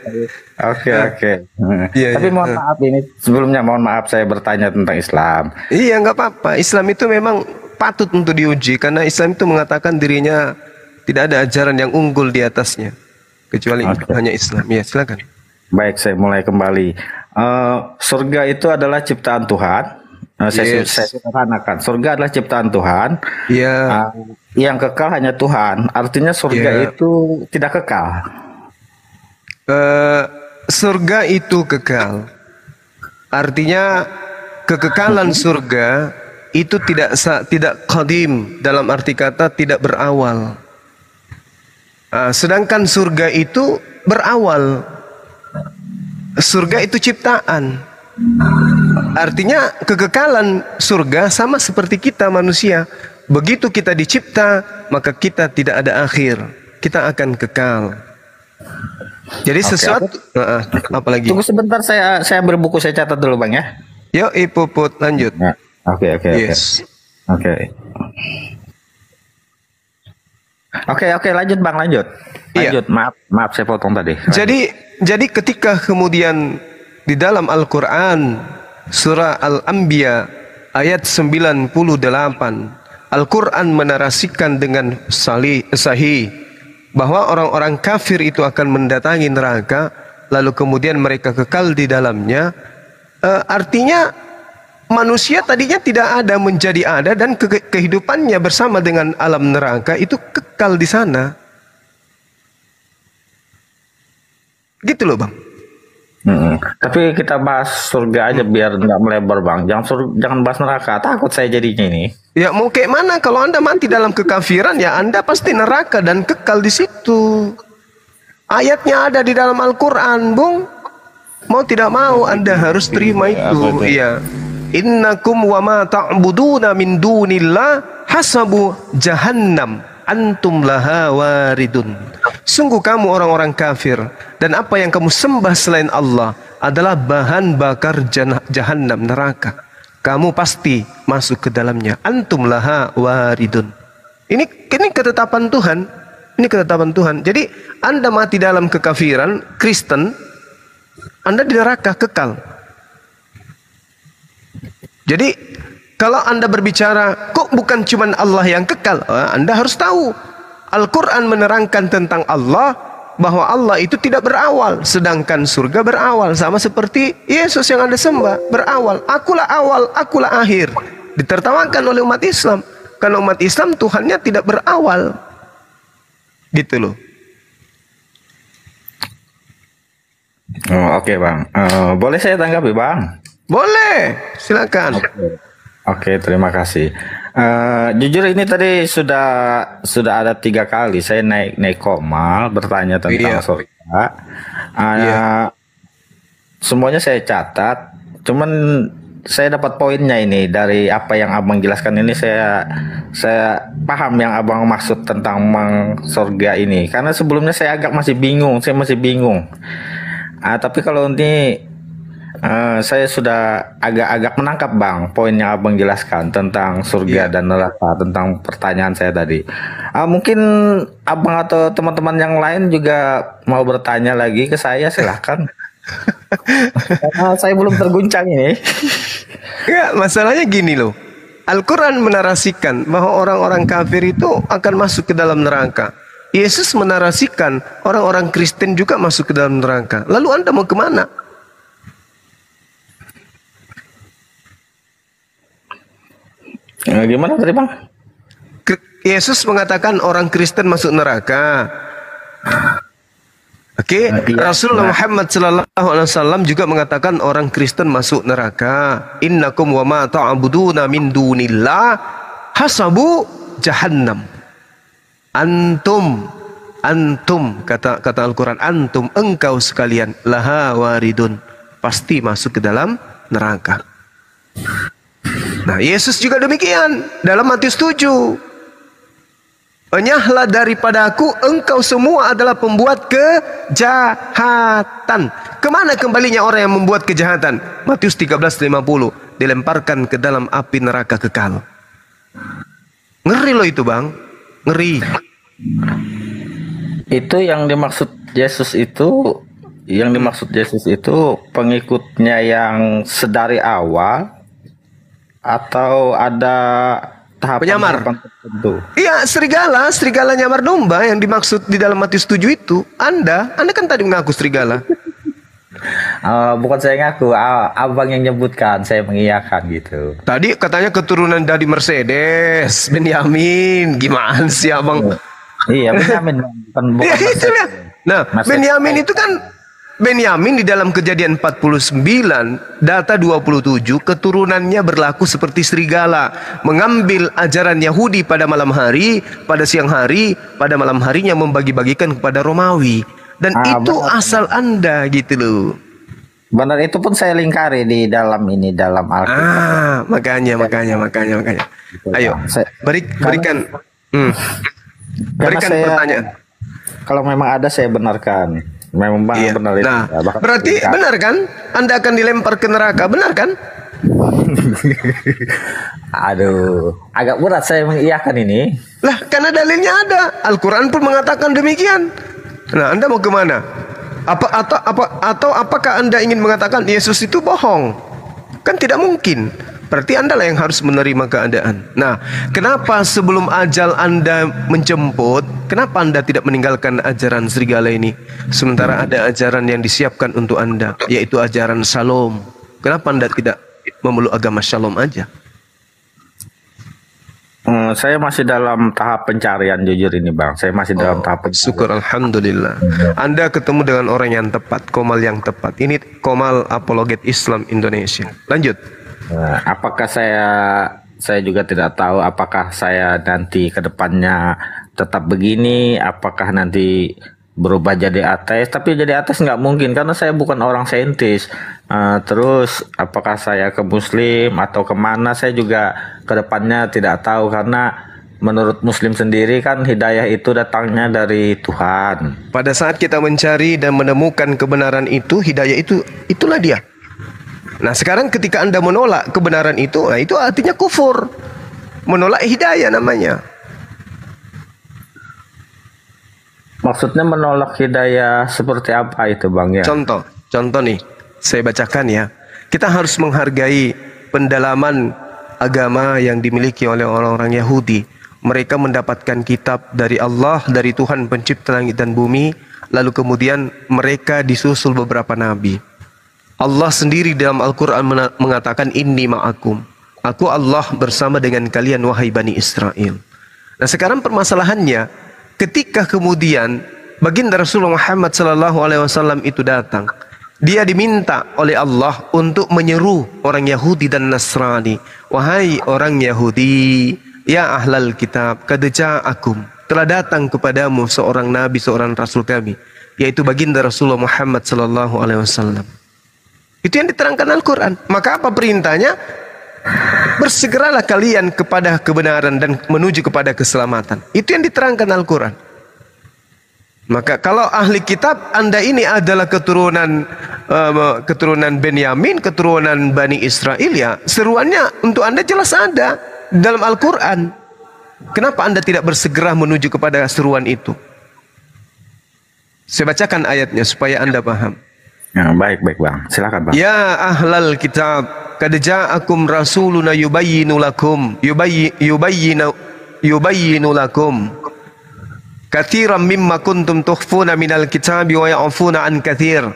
Oke. Tapi mohon maaf ini sebelumnya mohon maaf saya bertanya tentang Islam. Iya, enggak apa-apa. Islam itu memang patut untuk diuji karena Islam itu mengatakan dirinya tidak ada ajaran yang unggul di atasnya kecuali hanya Islam. Ya, silakan. Baik, saya mulai kembali. Surga itu adalah ciptaan Tuhan. Saya sederhanakan. Surga adalah ciptaan Tuhan. Iya. Yang kekal hanya Tuhan. Artinya surga itu tidak kekal. Surga itu kekal. Artinya kekekalan surga itu tidak qadim, dalam arti kata tidak berawal. Sedangkan surga itu berawal. Surga itu ciptaan. Artinya kekekalan surga sama seperti kita manusia. Begitu kita dicipta, maka kita tidak ada akhir. Kita akan kekal. Jadi sesuatu apalagi. Tunggu sebentar, saya ambil buku, saya catat dulu Bang ya. Yuk, Puput lanjut. Oke. Oke, lanjut Bang, lanjut. Lanjut, maaf saya potong tadi. Jadi ketika kemudian di dalam Al-Quran surah Al-Anbiya ayat 98 Al-Quran menarasikan dengan sahih bahwa orang-orang kafir itu akan mendatangi neraka lalu kemudian mereka kekal di dalamnya. Artinya manusia tadinya tidak ada menjadi ada dan kehidupannya bersama dengan alam neraka itu kekal di sana. Gitu loh Bang. Tapi kita bahas surga aja biar nggak melebar Bang. Jangan bahas neraka. Takut saya jadinya ini. Ya mau kayak mana kalau Anda mati dalam kekafiran ya Anda pasti neraka dan kekal di situ. Ayatnya ada di dalam Al-Quran, Bung. Mau tidak mau Anda harus terima itu. Iya. Innakum wa ma ta'buduna min dunillah hasabu jahannam antum laha waridun. Sungguh kamu orang-orang kafir dan apa yang kamu sembah selain Allah adalah bahan bakar jahannam, neraka. Kamu pasti masuk ke dalamnya. Antum laha waridun. Ini ketetapan Tuhan. Ini ketetapan Tuhan. Jadi Anda mati dalam kekafiran Kristen, Anda di neraka kekal. Jadi kalau Anda berbicara kok bukan cuma Allah yang kekal, Anda harus tahu Al-Quran menerangkan tentang Allah bahwa Allah itu tidak berawal, sedangkan surga berawal, sama seperti Yesus yang Anda sembah berawal. Akulah awal, akulah akhir. Ditertawakan oleh umat Islam karena umat Islam Tuhannya tidak berawal. Gitu loh. Oke Bang. Boleh saya tanggapi Bang? Boleh, silakan. Oke, terima kasih. Jujur ini tadi sudah ada 3 kali saya naik komal bertanya tentang surga. Semuanya saya catat. Cuman saya dapat poinnya ini dari apa yang Abang jelaskan ini, saya paham yang Abang maksud tentang surga ini. Karena sebelumnya saya masih bingung. Tapi kalau ini saya sudah agak menangkap Bang poin yang Abang jelaskan tentang surga dan neraka, tentang pertanyaan saya tadi. Mungkin Abang atau teman-teman yang lain juga mau bertanya lagi ke saya, silahkan. Karena saya belum terguncang ini. Ya, masalahnya gini loh. Al-Quran menarasikan bahwa orang-orang kafir itu akan masuk ke dalam neraka. Yesus menarasikan orang-orang Kristen juga masuk ke dalam neraka. Lalu Anda mau kemana? Gimana tadi Bang? Yesus mengatakan orang Kristen masuk neraka. Oke, Rasulullah Muhammad sallallahu alaihi wasallam juga mengatakan orang Kristen masuk neraka. Innakum wa ma ta'buduna min dunillah hasabu jahannam. Antum kata Al-Quran, antum engkau sekalian laha waridun, pasti masuk ke dalam neraka. Nah, Yesus juga demikian dalam Matius 7. Enyahlah daripada aku, engkau semua adalah pembuat kejahatan. Kemana kembalinya orang yang membuat kejahatan? Matius 13:50, dilemparkan ke dalam api neraka kekal. Ngeri loh itu Bang, ngeri. Itu yang dimaksud Yesus itu, pengikutnya yang sedari awal atau ada penyamar tertentu? Iya, serigala nyamar domba yang dimaksud di dalam Matius 7 itu. Anda kan tadi mengaku serigala. Bukan saya ngaku, Abang yang nyebutkan, saya mengiyakan gitu. Tadi katanya keturunan dari Mercedes, Benyamin. Gimana sih Abang? Iya, Benyamin bukan ya, itu ya. Nah, Benyamin itu kan Benyamin di dalam Kejadian 49 data 27 keturunannya berlaku seperti serigala, mengambil ajaran Yahudi pada malam hari, pada siang hari, pada malam harinya membagi-bagikan kepada Romawi. Dan itu benar. Asal Anda gitu loh. Benar, itu pun saya lingkari di dalam Alkitab. Makanya. Ayo, berikan pertanyaan. Kalau memang ada saya benarkan. Memang benar itu. Nah, berarti benar kan? Anda akan dilempar ke neraka, benar kan? Aduh, agak berat saya mengiyakan ini. Lah, karena dalilnya ada. Al-Quran pun mengatakan demikian. Nah, Anda mau kemana? Apakah Anda ingin mengatakan Yesus itu bohong? Kan tidak mungkin. Berarti Anda lah yang harus menerima keadaan. Nah, kenapa sebelum ajal Anda menjemput, kenapa Anda tidak meninggalkan ajaran serigala ini? Sementara ada ajaran yang disiapkan untuk Anda, yaitu ajaran Shalom. Kenapa Anda tidak memeluk agama Shalom aja? Saya masih dalam tahap pencarian, jujur ini Bang. Saya masih dalam tahap pencarian. Syukur Alhamdulillah. Anda ketemu dengan orang yang tepat, Komal yang tepat. Ini Komal apologet Islam Indonesia. Lanjut. Apakah saya juga tidak tahu apakah saya nanti ke depannya tetap begini, apakah nanti berubah jadi ateis. Tapi jadi ateis nggak mungkin karena saya bukan orang saintis. Terus apakah saya ke muslim atau kemana, saya juga ke depannya tidak tahu, karena menurut muslim sendiri kan hidayah itu datangnya dari Tuhan. Pada saat kita mencari dan menemukan kebenaran itu, hidayah itulah dia. Nah, sekarang ketika Anda menolak kebenaran itu, nah itu artinya kufur. Menolak hidayah namanya. Maksudnya menolak hidayah seperti apa itu Bang ya? Contoh nih, saya bacakan ya. Kita harus menghargai pendalaman agama yang dimiliki oleh orang-orang Yahudi. Mereka mendapatkan kitab dari Allah, dari Tuhan pencipta langit dan bumi. Lalu kemudian mereka disusul beberapa nabi. Allah sendiri dalam Al-Quran mengatakan, Inni ma'akum. Aku Allah bersama dengan kalian wahai Bani Israel. Nah, sekarang permasalahannya, ketika kemudian baginda Rasulullah Muhammad SAW itu datang, dia diminta oleh Allah untuk menyeru orang Yahudi dan Nasrani. Wahai orang Yahudi, ya ahlal kitab, qad ja'akum, telah datang kepadamu seorang nabi, seorang rasul kami, yaitu baginda Rasulullah Muhammad SAW. Itu yang diterangkan Al-Quran. Maka apa perintahnya? Bersegeralah kalian kepada kebenaran dan menuju kepada keselamatan. Itu yang diterangkan Al-Quran. Maka kalau ahli kitab, Anda ini adalah keturunan Benyamin, keturunan Bani Israel, ya seruannya untuk Anda jelas ada dalam Al-Quran. Kenapa Anda tidak bersegera menuju kepada seruan itu? Saya bacakan ayatnya supaya Anda paham. Ya, baik Bang. Silakan Bang. Ya ahlal kitab, qad ja'akum rasuluna yubayyinu lakum katsiran mimma kuntum tukhfuna minal kitabi wa ya'funa an katsir.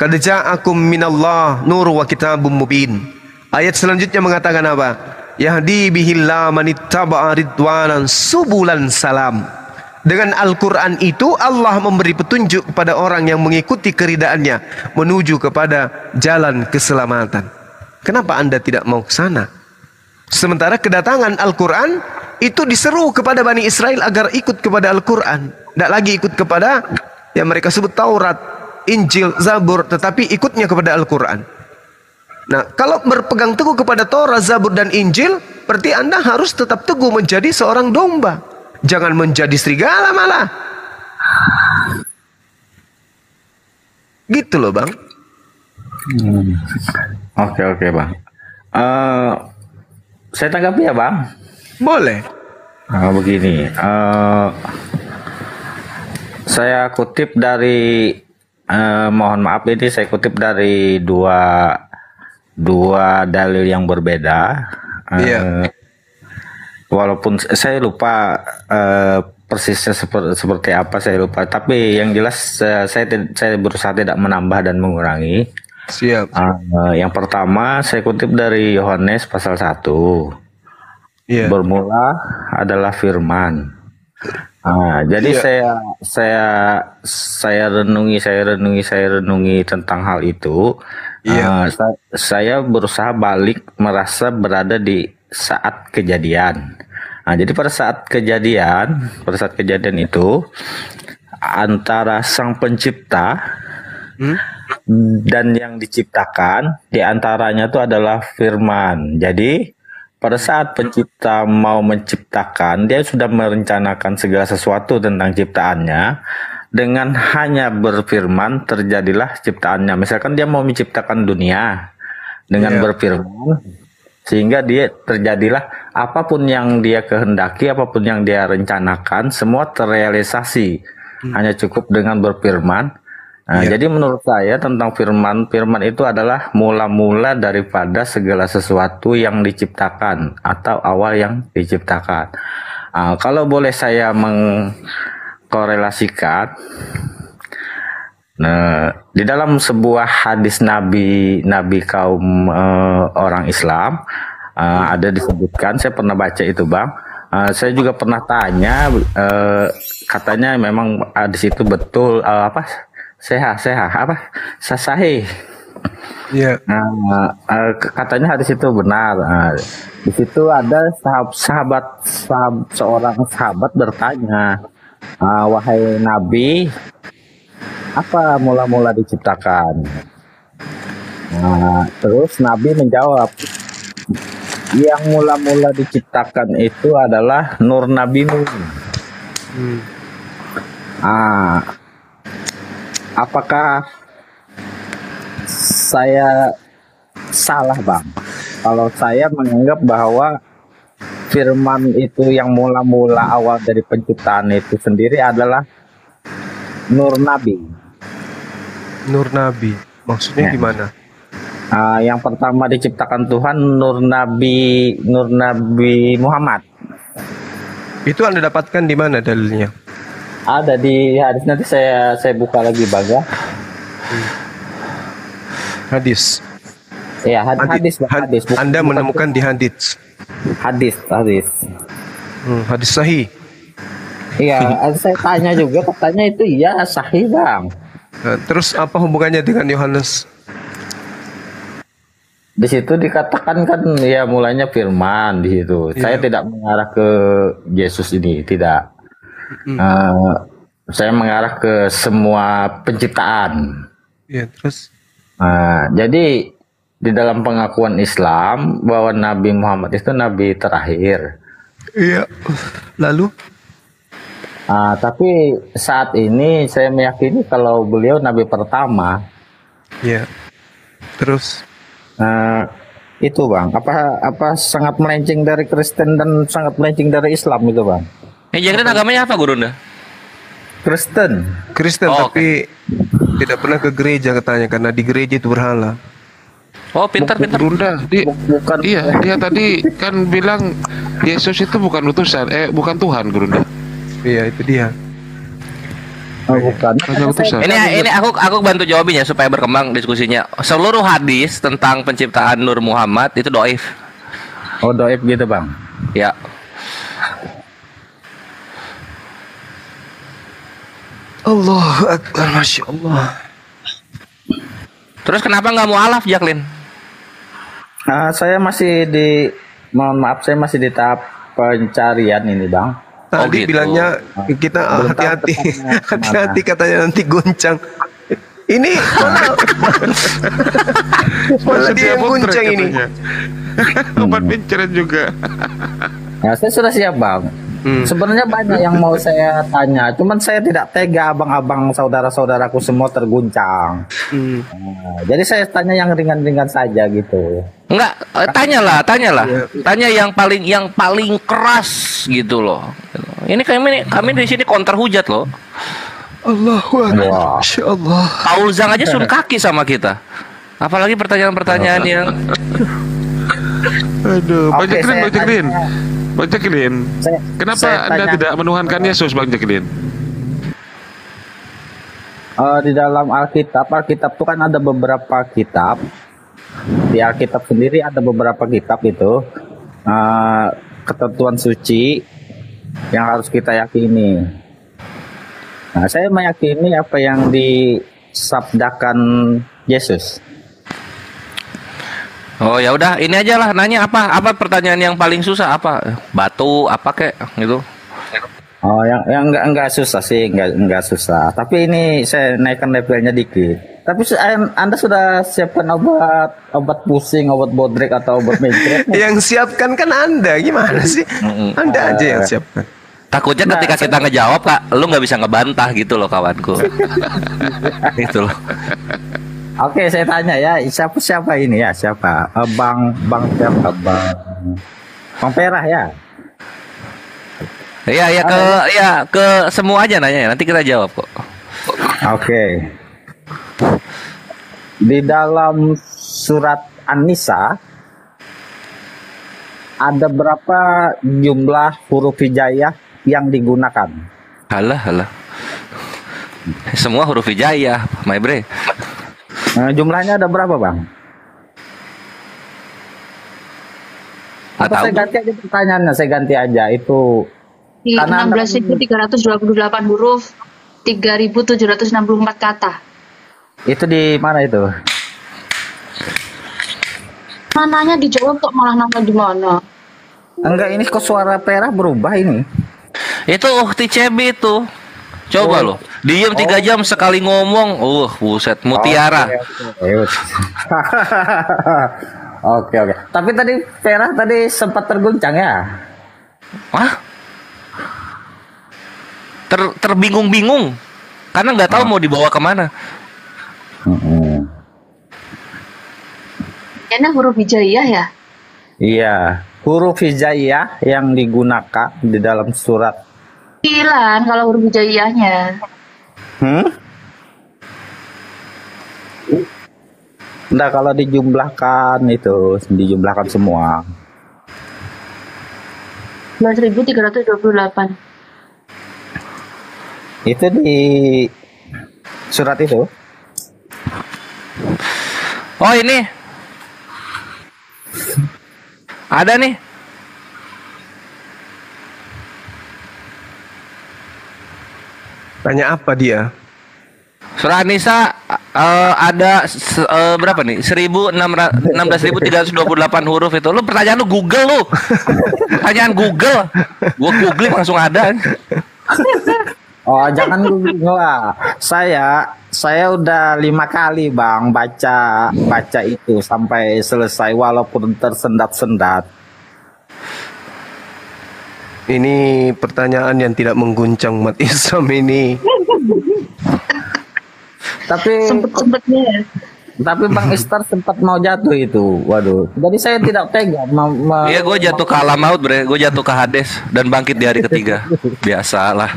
Qad ja'akum minallah nur wa kitabum mubin. Ayat selanjutnya mengatakan apa? Yahdi bihillah manittaba'a ridwanan subulan salam. Dengan Al-Quran itu Allah memberi petunjuk kepada orang yang mengikuti keridaannya menuju kepada jalan keselamatan. Kenapa Anda tidak mau ke sana? Sementara kedatangan Al-Quran itu diseru kepada Bani Israel agar ikut kepada Al-Quran. Tidak lagi ikut kepada yang mereka sebut Taurat, Injil, Zabur, tetapi ikutnya kepada Al-Quran. Nah, kalau berpegang teguh kepada Taurat, Zabur, dan Injil, berarti Anda harus tetap teguh menjadi seorang domba. Jangan menjadi serigala malah. Gitu loh Bang. Oke Bang. Saya tanggapi ya Bang. Boleh. Begini. Saya kutip dari, mohon maaf ini saya kutip dari dua dalil yang berbeda. Iya. Walaupun saya lupa persisnya seperti apa, saya lupa. Tapi yang jelas saya berusaha tidak menambah dan mengurangi. Siap. Yang pertama saya kutip dari Yohanes pasal 1. Yeah. Bermula adalah firman. Jadi saya renungi tentang hal itu. Saya berusaha balik merasa berada di saat kejadian. Jadi pada saat kejadian itu antara sang pencipta dan yang diciptakan, diantaranya itu adalah firman. Jadi pada saat pencipta mau menciptakan, dia sudah merencanakan segala sesuatu tentang ciptaannya. Dengan hanya berfirman terjadilah ciptaannya. Misalkan dia mau menciptakan dunia dengan berfirman, sehingga dia terjadilah apapun yang dia kehendaki, apapun yang dia rencanakan, semua terrealisasi. hanya cukup dengan berfirman. Nah, jadi menurut saya tentang firman itu adalah mula-mula daripada segala sesuatu yang diciptakan atau awal yang diciptakan. Kalau boleh saya mengkorelasikan, nah, di dalam sebuah hadis Nabi kaum orang Islam ada disebutkan, saya pernah baca itu Bang. Saya juga pernah tanya, katanya memang hadis itu betul sahih. Iya. Katanya hadis itu benar. Di situ ada seorang sahabat bertanya, wahai Nabi, apa mula-mula diciptakan? Terus Nabi menjawab, yang mula-mula diciptakan itu adalah nur Nabi Nuh. Apakah saya salah Bang kalau saya menganggap bahwa firman itu yang mula-mula awal dari penciptaan itu sendiri adalah nur Nabi? Nur Nabi, maksudnya gimana? Yang pertama diciptakan Tuhan nur Nabi Muhammad. Itu Anda dapatkan di mana dalilnya? Ada di hadis, nanti saya buka lagi Bang ya. Hadis. Ya, hadis. Anda menemukan di hadis. Hadis. Hadis sahih. Iya, saya tanya juga, katanya itu iya sahih Bang. Terus apa hubungannya dengan Yohanes? Di situ dikatakan kan ya mulanya firman di situ. Saya tidak mengarah ke Yesus ini, tidak. Saya mengarah ke semua penciptaan. Ya, terus. Jadi di dalam pengakuan Islam bahwa Nabi Muhammad itu nabi terakhir. Iya. Lalu? Tapi saat ini saya meyakini kalau beliau nabi pertama. Iya. Terus? Itu Bang. Apa sangat melenceng dari Kristen dan sangat melenceng dari Islam itu Bang? Jadi agamanya apa Gurunda? Kristen, tapi tidak pernah ke gereja katanya karena di gereja itu berhala. Oh, pintar. Gurunda, dia tadi kan bilang Yesus itu bukan utusan, bukan Tuhan, Gurunda. Iya, itu dia. Bukan. Ini aku bantu jawabin ya supaya berkembang diskusinya. Seluruh hadis tentang penciptaan Nur Muhammad itu doif. Oh, doif gitu Bang. Ya. Allahu Akbar, Masya Allah. Terus kenapa nggak mualaf, Jacqueline? Saya masih mohon maaf, saya masih di tahap pencarian ini Bang. Tadi gitu. bilangnya kita hati-hati katanya nanti goncang. Ini malah dia yang goncang ini. Obat pencarian juga. Saya sudah siap Bang. Sebenarnya banyak yang mau saya tanya, cuman saya tidak tega abang-abang saudara-saudaraku semua terguncang. Jadi saya tanya yang ringan-ringan saja gitu. Enggak, tanyalah. Tanya yang paling keras gitu loh. Ini kami di sini counter hujat loh. Allahu Akbar. Masya Allah. Paul Zhang aja sun kaki sama kita. Apalagi pertanyaan-pertanyaan yang Aduh, Bang Jacqueline, kenapa Anda tidak menuhankan Yesus, Bang Jacqueline? Di dalam Alkitab itu kan ada beberapa kitab. Di Alkitab sendiri ada beberapa kitab itu ketentuan suci yang harus kita yakini. Saya meyakini apa yang disabdakan Yesus. Oh ya udah, ini aja lah nanya apa pertanyaan yang paling susah apa? Batu apa kek gitu. Oh yang enggak susah sih, enggak susah. Tapi ini saya naikkan levelnya dikit. Tapi Anda sudah siapkan obat pusing, obat bodrek atau obat mencret? Yang siapkan kan Anda, gimana sih? Anda aja yang siapkan. Takutnya ketika kita ngejawab Kak, lu nggak bisa ngebantah gitu loh kawanku. Gitu loh. Oke, saya tanya ya, siapa ini ya? Siapa? Bang siapa? Bang Perah ya? Iya, ya ke semua aja nanya, nanti kita jawab kok. Oke. Di dalam surat An-Nisa ada berapa jumlah huruf hijaiyah yang digunakan? Halah. Semua huruf hijaiyah, my bre. Jumlahnya ada berapa, Bang? Atau saya ganti aja pertanyaannya, saya ganti aja itu. Di 16.328 huruf, 3.764 kata. Itu di mana itu? Mananya dijawab kok malah nama di mana? Enggak, ini kok suara Pera berubah ini. Itu Ukti Cebi itu. Coba lo, diem 3 jam sekali ngomong. Buset, mutiara. Oke. Tapi tadi Pera tadi sempat terguncang ya? Hah? Terbingung-bingung karena nggak tahu mau dibawa kemana. Karena huruf hijaiyah ya? Iya, huruf hijaiyah yang digunakan di dalam surat. Bilang kalau huruf hijaiyahnya. Nah, kalau dijumlahkan itu, dijumlahkan semua. 11.328. Itu di surat itu. Oh ini ada nih. Tanya apa dia? Surah An-Nisa ada berapa nih? 16.328 huruf itu. Lu pertanyaan lu Google lu. Pertanyaan Google. Gua googling langsung ada. Oh, jangan Google lah. Saya udah 5 kali, Bang, baca itu sampai selesai walaupun tersendat-sendat. Ini pertanyaan yang tidak mengguncang umat Islam ini. Sempet-sempetnya. Tapi Bang Istar sempat mau jatuh itu. Waduh. Jadi saya tidak tega. Iya, gue jatuh ke alam maut, bre. Gue jatuh ke Hades dan bangkit di hari ketiga. Biasalah.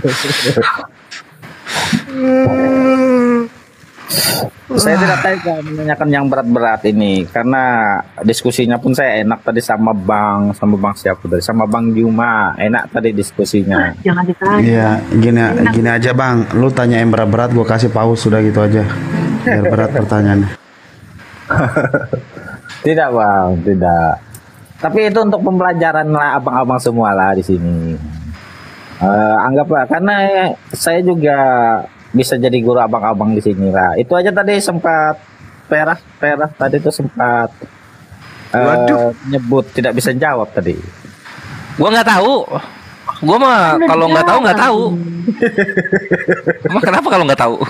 Saya tidak tega menanyakan yang berat-berat ini karena diskusinya pun saya enak tadi sama Bang siapa tadi, sama Bang Juma, enak tadi diskusinya. Jangan ditanya. Iya, gini aja Bang, lu tanya yang berat-berat, gue kasih pause sudah gitu aja. Biar berat pertanyaannya. Tidak, Bang, tidak. Tapi itu untuk pembelajaran lah abang-abang semua lah di sini. Anggaplah karena saya juga bisa jadi guru abang-abang di sini lah. Itu aja tadi sempat Perah tadi itu sempat nyebut tidak bisa jawab tadi. Gua nggak tahu. Gua mah kalau nggak tahu. Emang kenapa kalau nggak tahu?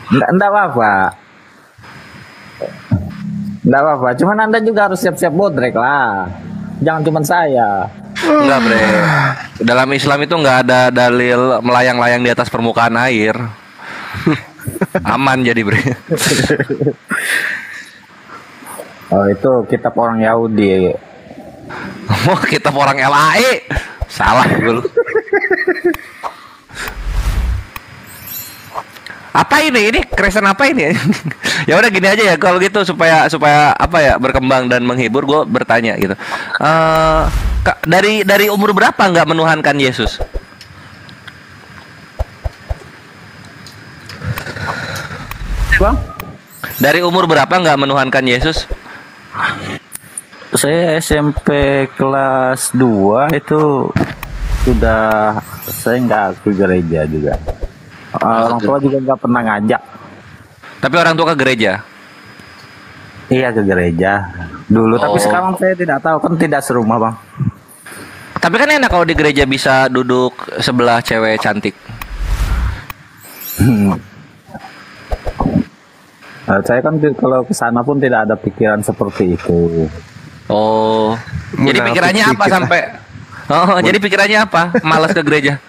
Enggak apa-apa. Enggak apa-apa. Cuman Anda juga harus siap-siap bodrek lah. Jangan cuma saya. Enggak, bre. Dalam Islam itu nggak ada dalil melayang-layang di atas permukaan air. Aman jadi, bre. Oh, itu kitab orang Yahudi. Oh, kitab orang LAE. Salah gue. Apa ini? Ini Kristen apa ini? Ya udah gini aja ya, kalau gitu supaya apa ya, berkembang dan menghibur, gue bertanya gitu. Dari umur berapa nggak menuhankan Yesus? Bang? Dari umur berapa nggak menuhankan Yesus? Saya SMP kelas 2 itu sudah, saya nggak ke gereja juga. Orang tua juga nggak pernah ngajak. Tapi orang tua ke gereja? Iya, ke gereja dulu. Tapi sekarang saya tidak tahu, kan tidak serumah, Bang. Tapi kan enak kalau di gereja bisa duduk sebelah cewek cantik. Saya kan kalau ke sana pun tidak ada pikiran seperti itu. Oh, jadi pikirannya apa sampai? Oh, jadi pikirannya apa? Malas ke gereja?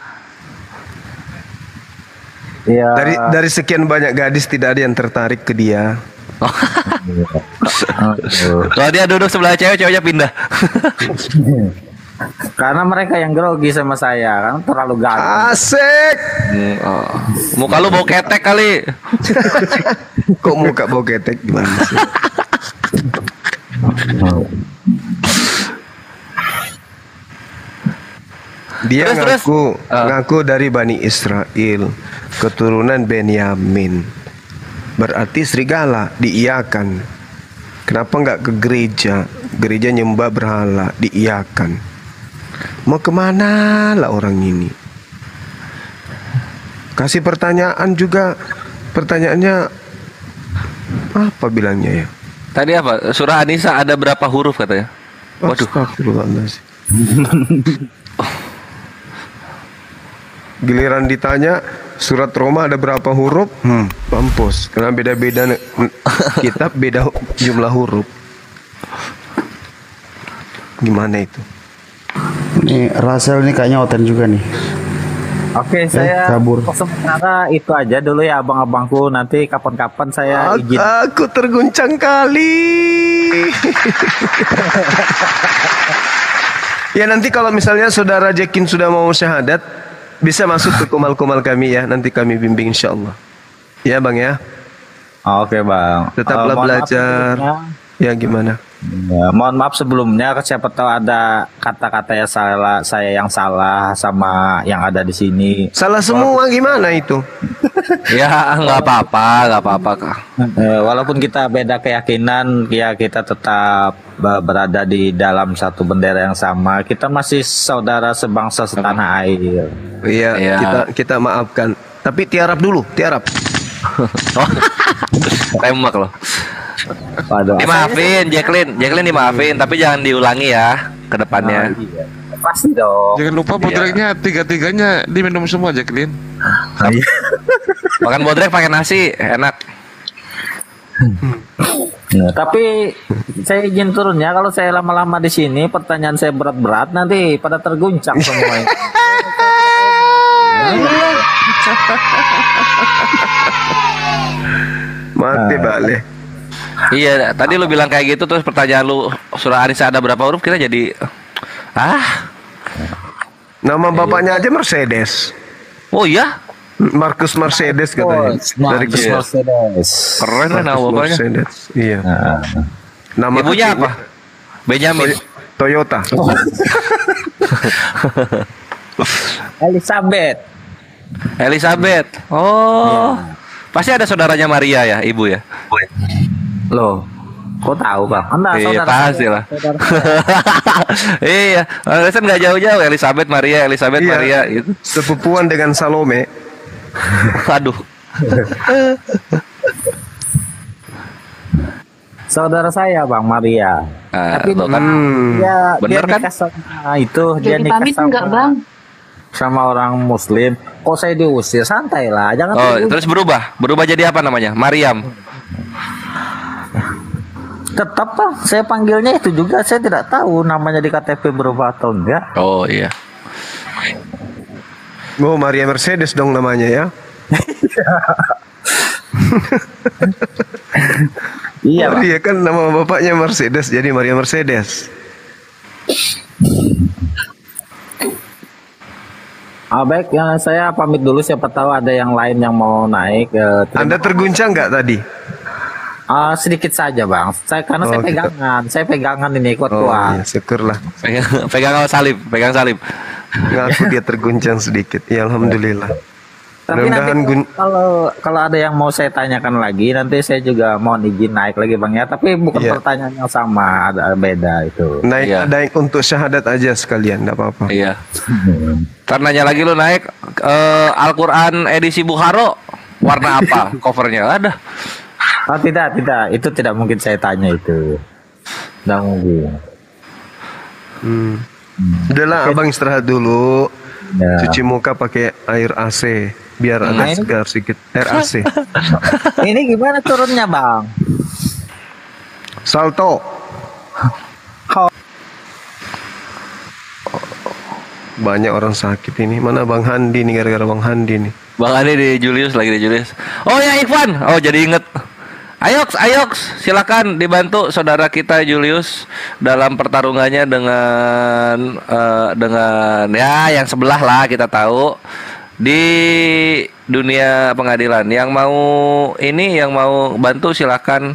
Iya. Dari sekian banyak gadis tidak ada yang tertarik ke dia. Kalau dia duduk sebelah cewek, ceweknya pindah. Karena mereka yang grogi sama saya kan terlalu ganteng. Asik. Muka lu bau ketek kali. Kok muka bau ketek gimana sih? Dia ngaku dari Bani Israel, keturunan Benyamin. Berarti serigala, diiyakan. Kenapa nggak ke gereja? Gereja nyembah berhala, diiyakan. Mau kemana lah orang ini? Kasih pertanyaan juga. Pertanyaannya apa bilangnya ya? Tadi apa? Surah An-Nisa ada berapa huruf katanya? Waduh. Astagfirullahaladzim. Giliran ditanya surat Roma ada berapa huruf? Mampus. Karena beda-beda kitab, beda jumlah huruf. Gimana itu? Ini Rasel ini kayaknya oten juga nih. Oke, saya kabur. sementara itu aja dulu ya abang-abangku. Nanti kapan-kapan saya izin. Aku terguncang kali. Ya nanti kalau misalnya saudara Jekin sudah mau syahadat, bisa masuk ke kumal-kumal kami ya. Nanti kami bimbing insya Allah. Ya bang ya. Oke bang. Tetaplah belajar. Ya gimana? Ya, mohon maaf sebelumnya, siapa tahu ada kata-kata yang salah, saya yang salah sama yang ada di sini. Salah semua gimana itu? Ya nggak apa-apa kak. Walaupun kita beda keyakinan, ya kita tetap berada di dalam satu bendera yang sama. Kita masih saudara sebangsa setanah air. Iya, kita maafkan. Tapi tiarap dulu, tiarap. Tembak loh. Waduh, Dimaafin, Jacqueline dimaafin, tapi jangan diulangi ya ke depannya. iya. Pasti dong. Jangan lupa bodreknya tiga-tiganya diminum semua, Jacqueline. Makan bodrek pakai nasi, enak. Nah, tapi saya izin turun ya, kalau saya lama-lama di sini pertanyaan saya berat-berat nanti pada terguncang semuanya. Mati balik. Iya, tadi lu bilang kayak gitu terus pertanyaan lu surah An-Nisa ada berapa huruf, kita jadi Nama bapaknya aja Mercedes. Oh iya? Marcus Mercedes katanya. Dari Mercedes. Keren lah nama bapaknya. Mercedes. Iya. Nama ibunya apa? Benjamin. Toyota. Elizabeth. Oh. Pasti ada saudaranya Maria ya, ibu ya? Loh, kok tahu bang? Iya pasti lah. Iya, kan nggak jauh-jauh Elizabeth Maria gitu. Sepupuan dengan Salome. Aduh. Saudara saya bang Maria. Tapi kan, dia kan? nikah sama itu, dia Jadi nikah pamit sama, enggak bang? sama orang Muslim. Kok saya diusir? Santai lah, jangan. Terus berubah jadi apa namanya? Maryam. Tetap bang, saya panggilnya itu juga. Saya tidak tahu namanya di KTP berubah atau enggak. Oh iya. Oh Maria Mercedes dong namanya ya. Iya bang. Iya kan nama bapaknya Mercedes, jadi Maria Mercedes. Baik, ya, saya pamit dulu. Siapa tahu ada yang lain yang mau naik. Anda terguncang nggak tadi? Sedikit saja bang. Karena saya pegangan. Saya pegangan ini kuat-kuat. Iya, syukurlah. Pegang salib. Ngaku dia terguncang sedikit. Ya alhamdulillah. Tapi nanti kalau ada yang mau saya tanyakan lagi, nanti saya juga mohon izin naik lagi bang ya. Tapi bukan pertanyaan yang sama, ada beda itu. Naik untuk syahadat aja sekalian, enggak apa-apa. Iya. Ntar nanya lagi lu naik Al-Quran edisi Bukharo warna apa covernya ada? Oh tidak, itu tidak mungkin saya tanya itu. Tidak mungkin. Udahlah abang istirahat dulu. Ya. Cuci muka pakai air AC biar ada segar sedikit. Air AC. Ini gimana turunnya bang? Salto. Banyak orang sakit ini. Mana Bang Handi nih, gara-gara Bang Handi nih. Bang Handi di Julius. Oh ya Ikhwan. Oh jadi inget Ayoks, silakan dibantu saudara kita Julius dalam pertarungannya dengan ya yang sebelah lah, kita tahu di dunia pengadilan. Yang mau bantu silakan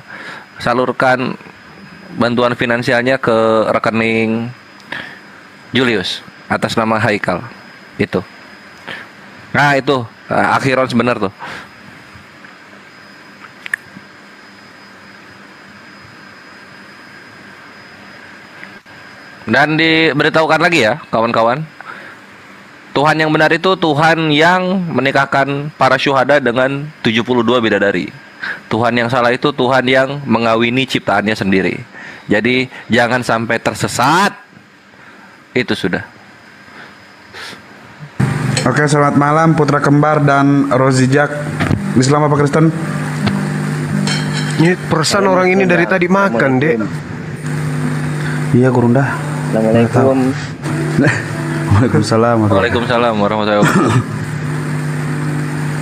salurkan bantuan finansialnya ke rekening Julius atas nama Haikal. Itu. Nah, itu Akhiron sebenar tuh. Dan diberitahukan lagi ya kawan-kawan, Tuhan yang benar itu Tuhan yang menikahkan para syuhada dengan 72 bidadari. Tuhan yang salah itu Tuhan yang mengawini ciptaannya sendiri. Jadi jangan sampai tersesat. Itu sudah. Oke, selamat malam Putra Kembar dan Rozijak. Islam apa Kristen? Ini perasaan orang ini dari tadi makan, Dek. Iya, Gurunda. Assalamualaikum. Waalaikumsalam. Waalaikumsalam warahmatullahi wabarakatuh.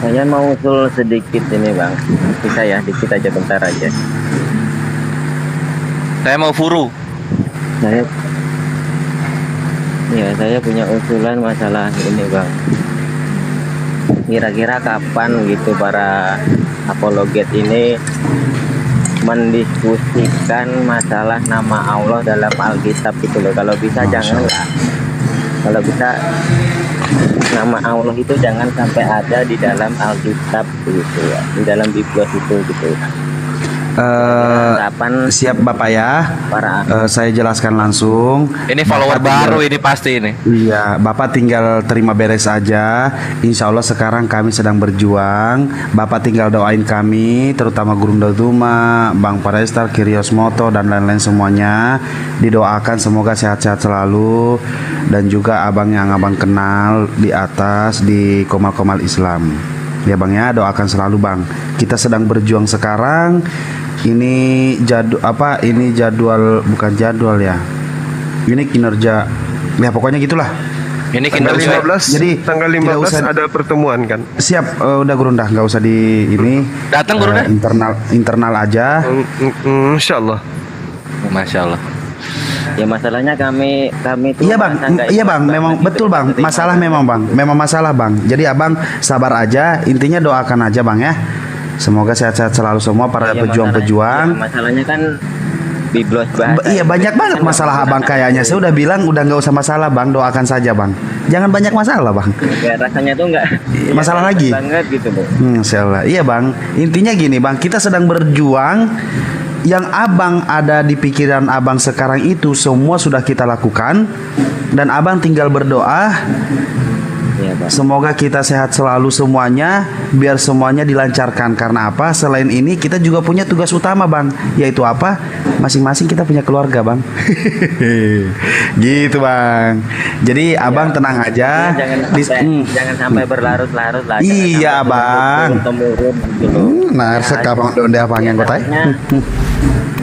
Saya mau usul sedikit ini Bang. Bisa ya, dikit aja, bentar aja. Saya mau furu. Saya punya usulan masalah ini Bang. Kira-kira kapan gitu para apologet ini mendiskusikan masalah nama Allah dalam Alkitab gitu loh. Kalau bisa janganlah. Kalau bisa nama Allah itu jangan sampai ada di dalam Alkitab gitu ya, di dalam Biblos itu gitu. Siap Bapak ya. Saya jelaskan langsung. Ini follower baru ini pasti ini. Iya, Bapak tinggal terima beres aja. Insya Allah sekarang kami sedang berjuang. Bapak tinggal doain kami, terutama Gurunda Duma, Bang Parestar, Kirios Moto dan lain-lain semuanya. Didoakan semoga sehat-sehat selalu, dan juga abang yang abang kenal di atas di Komal-Komal Islam. Ya Bang ya, doakan selalu Bang. Kita sedang berjuang sekarang. Ini jadwal bukan jadwal ya. Ini kinerja. Ya pokoknya gitulah. Ini tanggal 15. Jadi tanggal 15 ada pertemuan kan. Siap, udah Gurunda, nggak usah di ini. Datang Gurunda. Internal aja. Insyaallah. Masya Allah. Ya masalahnya kami itu. Iya bang, memang betul bang. Masalah memang bang, memang masalah bang. Jadi abang sabar aja. Intinya doakan aja bang ya. Semoga sehat-sehat selalu semua para pejuang-pejuang. Masalahnya kan Biblos bahasa. Iya banyak banget masalah abang kayaknya. Saya udah bilang udah nggak usah masalah bang, doakan saja bang. Jangan banyak masalah bang. Ya, rasanya tuh nggak masalah lagi. Banget gitu loh. Insyaallah. Iya bang. Intinya gini bang, kita sedang berjuang. Yang abang ada di pikiran abang sekarang itu semua sudah kita lakukan, dan abang tinggal berdoa. Ya, semoga kita sehat selalu semuanya, biar semuanya dilancarkan. Karena apa? Selain ini kita juga punya tugas utama bang, yaitu apa? Masing-masing kita punya keluarga bang. Gitu bang. Jadi abang tenang aja. Jangan sampai berlarut-larut lah. Iya bang. Nah, sekarang donde abang yang kota.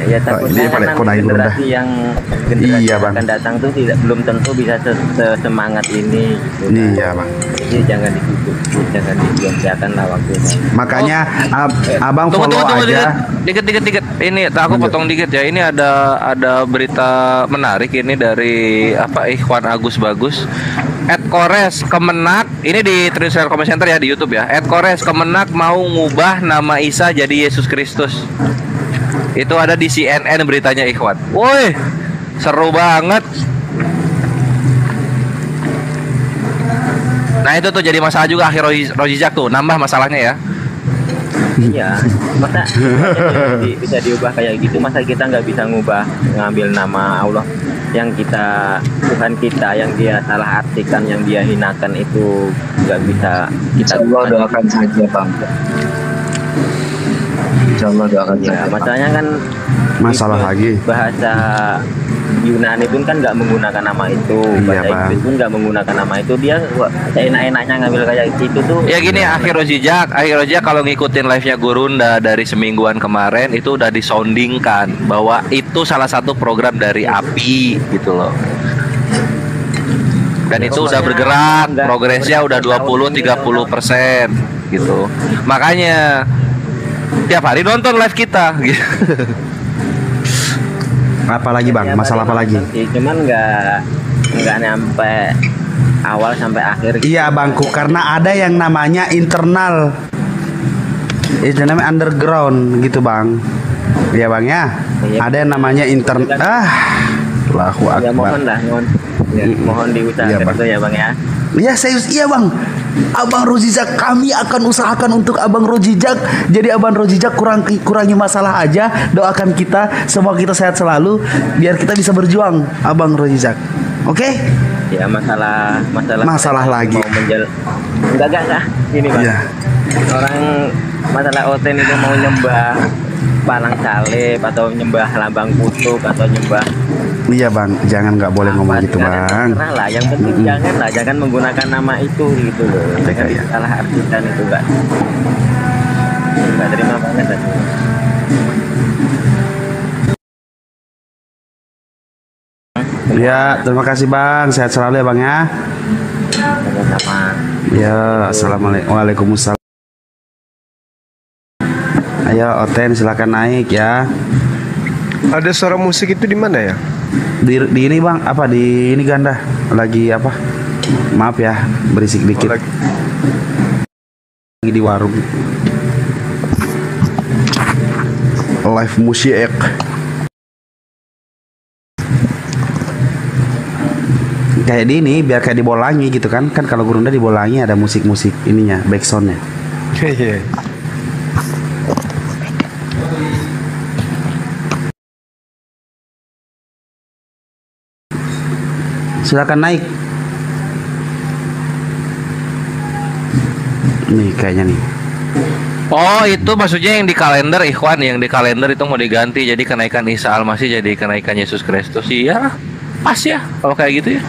Ya takutnya kan generasi yang akan datang tuh belum tentu bisa sesemangat ini. Iya bang. Jadi jangan dibiarkan lah waktunya. Makanya abang follow aja. Dikit. Ini aku potong dikit ya. Ini ada berita menarik ini dari Ikhwan Agus Bagus. @Kores Kemenak, ini di Trisel Comment Center ya di YouTube ya. @Kores Kemenak mau ngubah nama Isa jadi Yesus Kristus. Itu ada di CNN beritanya Ikhwan. Woi, seru banget. Nah itu tuh jadi masalah juga akhir Rozijak tuh, nambah masalahnya ya. Iya, masa bisa diubah kayak gitu? Masa kita nggak bisa ngambil nama Allah yang Tuhan kita yang dia salah artikan, yang dia hinakan itu nggak bisa kita. Allah doakan saja bang. Insyaallah doakan saja. Masalahnya kan masalah lagi. Bahasa Yunani pun kan nggak menggunakan nama itu, bahasa Inggris pun nggak menggunakan nama itu. Dia enak-enaknya ngambil kayak gitu tuh. Ya gini, akhir Rozijak kalau ngikutin live-nya Gurunda dari semingguan kemarin itu udah disoundingkan bahwa itu salah satu program dari API gitu loh. Dan itu udah bergerak, progresnya udah 20-30% gitu. Makanya tiap hari nonton live kita gitu. Apa lagi bang? Masalah apa lagi? Cuman nggak nyampe awal sampai akhir. Iya bangku, karena ada yang namanya internal, itu namanya underground gitu bang. Iya bang ya. Ada yang namanya internal. Allahu Akbar. Ya mohon lah, mohon diusahakan itu ya bang ya. Iya serius, iya bang. Abang Rozijak, kami akan usahakan untuk Abang Rozijak. Jadi Abang Rozijak kurangi masalah aja. Doakan kita, semoga kita sehat selalu, biar kita bisa berjuang, Abang Rozijak. Oke? Ya masalah lagi. Mau enggak. Ini bang. Iya. Orang masalah Oten itu mau nyembah palang salib atau nyembah lambang kutub atau nyembah. Iya bang, jangan nggak boleh ngomong gitu bang. Nah lah, yang penting jangan menggunakan nama itu gitu loh. Jangan salah artikan itu nggak terima banget. Ya, terima kasih bang, sehat selalu ya bang ya. Sama-sama. Ya, assalamualaikum. Waalaikumsalam. Ayo Oten silakan naik ya. Ada suara musik itu di mana ya? Di ini bang, apa di ini ganda lagi apa? Maaf ya, berisik dikit. Lagi di warung. Live musik. Kayak di ini biar kayak di Bolangi gitu kan? Kan kalau Gurunda di Bolangi ada musik-musik ininya, backsoundnya. Iya. Silakan naik. Nih kayaknya nih. Oh itu maksudnya yang di kalender Ikhwan, yang di kalender itu mau diganti jadi kenaikan Isa Al-Masih jadi kenaikan Yesus Kristus. Iya pas ya kalau kayak gitu ya.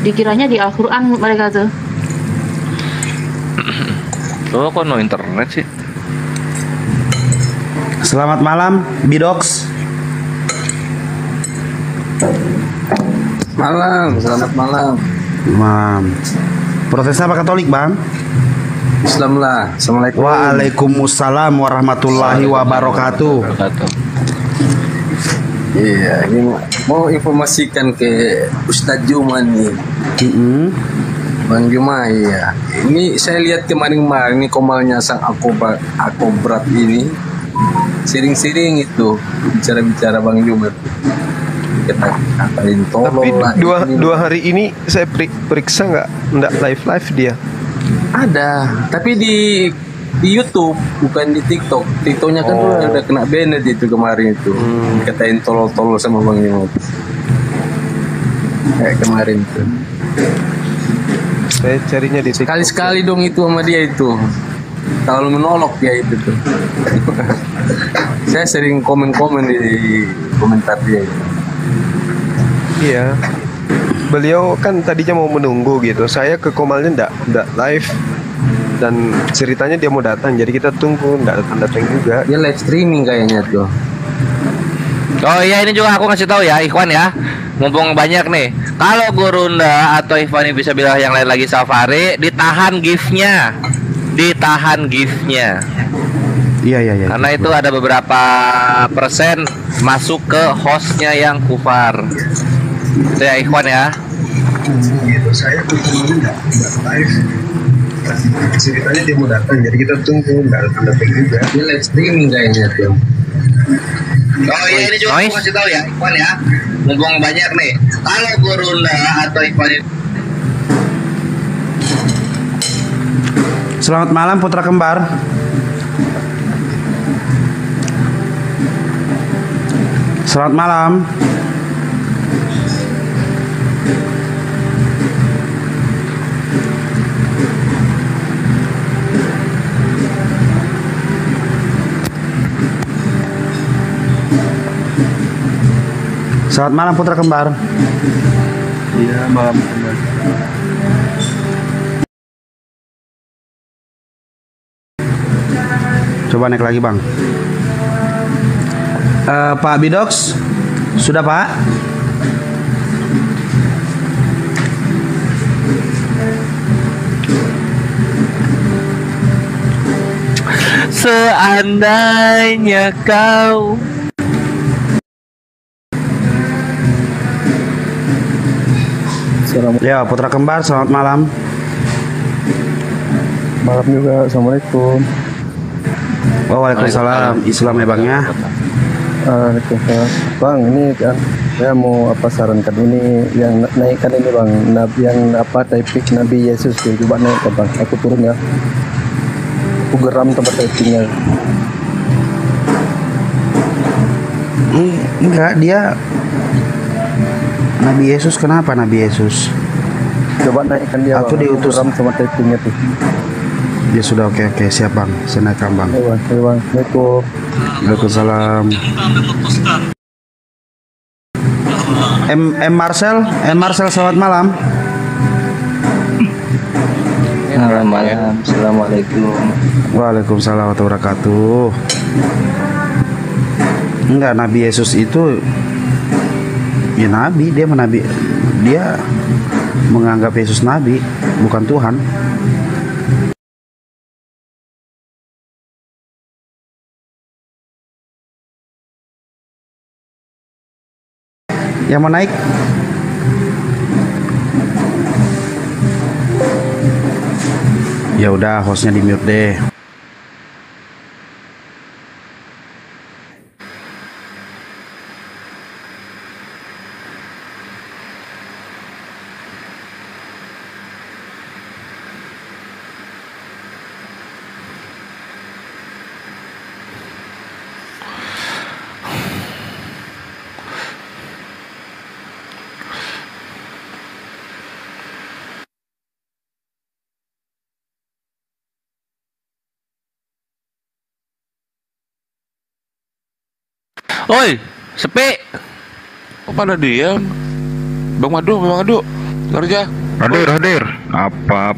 Dikiranya di Al-Quran mereka tuh. Tuh kok no internet sih. Selamat malam Bidox. Malam, selamat malam. Malam. Protestan apa Katolik bang? Islam lah. Assalamualaikum. Waalaikumsalam warahmatullahi wabarakatuh. Iya, ini mau informasikan ke Ustadz Juma nih. Bang Juma ya. Ini saya lihat kemarin-kemarin ini komalnya sang akobrat ini sering-sering itu bicara-bicara Bang Juma. Tapi dua hari ini saya periksa nggak live dia. Ada, tapi di YouTube bukan di TikTok. TikToknya kan udah kena banned itu kemarin itu. Katain tolol-tolol sama Bang Yimot. Kayak kemarin itu. Saya carinya di TikTok. Sekali-sekali dong itu sama dia itu. Kalau menolak dia itu tuh. Saya sering komen-komen di komentar dia itu. Iya, beliau kan tadinya mau menunggu gitu. Saya ke Komalnya ndak live dan ceritanya dia mau datang, jadi kita tunggu, nggak datang juga. Dia live streaming kayaknya tuh. Oh iya ini juga aku ngasih tahu ya Ikhwan ya, mumpung banyak nih. Kalau Gurunda atau Ikhwan bisa bilang yang lain lagi Safari, ditahan giftnya. Iya. Karena itu ada beberapa persen masuk ke hostnya yang kufar. Itu ya Ikhwan ya. Gitu, saya ketemu nggak live. Ceritanya dia mau datang, jadi kita tunggu, nggak datang juga. Dia live streaming kayaknya tuh. Oh iya ini juga aku kasih tahu ya Ikhwan ya, mumpung banyak nih. Kalau Gurunda atau Ikhwan itu. Selamat malam Putra Kembar. Selamat malam. Selamat malam Putra Kembar. Iya, malam kembar. Coba naik lagi bang. Pak Bidox, sudah Pak? seandainya kau. Ya, putra kembar, selamat malam. Malam juga, assalamualaikum. Oh, waalaikumsalam. Islam ya bang ya. Waalaikumsalam. Bang, ini kan saya mau sarankan ini yang naikkan ini bang, nabi yang typing Nabi Yesus tuh, coba naikkan bang. Aku turun ya. Aku geram tempat typingnya. Enggak, dia Nabi Yesus. Kenapa Nabi Yesus? Coba naikkan dia. Aku bang. diutus Geram sama typingnya tuh. Ya sudah, oke siap bang. Saya naikkan bang. Assalamualaikum. Waalaikumsalam. Marcel, selamat malam. Selamat malam. Assalamualaikum. Waalaikumsalam warahmatullahi wabarakatuh. Enggak, Nabi Yesus itu ya nabi, dia menganggap Yesus nabi, bukan Tuhan. Yang mau naik? Ya udah, hostnya di mute deh. Oi, sepi. Kok pada diam? Bang Madu. Kerja. Hadir. Apa,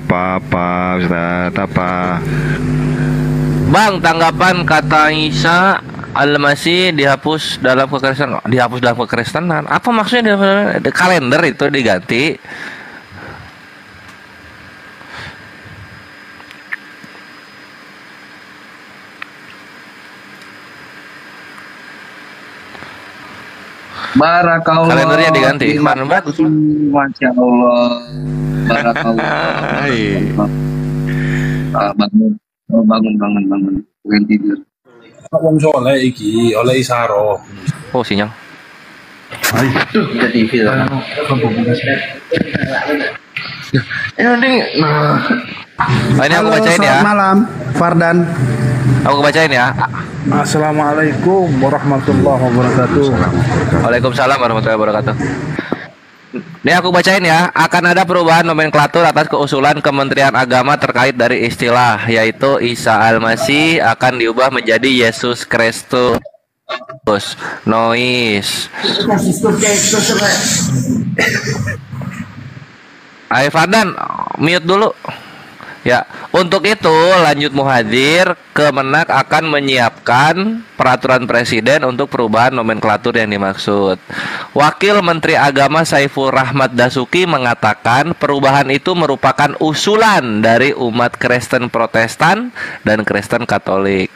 Ustaz, apa? Bang, tanggapan kata Isa Al-Masih dihapus dalam kekristenan. Apa maksudnya di kalender itu diganti? Barakallah. Kalendernya diganti. Masya Allah. Barakallah. Bangun. Bukan tidur. Wong soleh iki oleh isaro. Oh, sinyal. Ada TV lah. Ini aku bacain ya. Selamat malam, Fardan. Aku bacain ya. Assalamualaikum warahmatullahi wabarakatuh. Waalaikumsalam warahmatullahi wabarakatuh. Ini aku bacain ya. Akan ada perubahan nomenklatur atas keusulan Kementerian Agama terkait dari istilah, yaitu Isa Al-Masih akan diubah menjadi Yesus Kristus. Noise. Ayo Fardan, mute dulu. Ya, untuk itu lanjut muhadir, Kemenak akan menyiapkan peraturan presiden untuk perubahan nomenklatur yang dimaksud. Wakil Menteri Agama Saiful Rahmat Dasuki mengatakan perubahan itu merupakan usulan dari umat Kristen Protestan dan Kristen Katolik.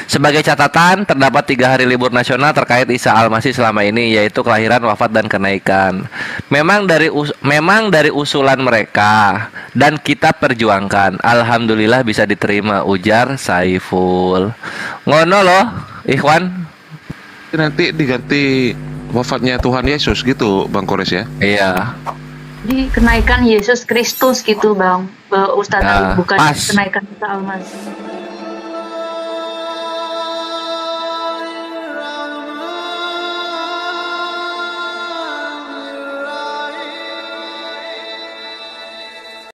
Sebagai catatan, terdapat 3 hari libur nasional terkait Isa Al-Masih selama ini, yaitu kelahiran, wafat, dan kenaikan. Memang dari usulan mereka dan kita perjuangkan. Alhamdulillah bisa diterima, ujar Saiful. Ngono loh, Ikhwan. Nanti diganti wafatnya Tuhan Yesus gitu, Bang Kores ya? Iya. Jadi kenaikan Yesus Kristus gitu, Bang. Ustadz, Nah, bukan pas. kenaikan Isa Al-Masih.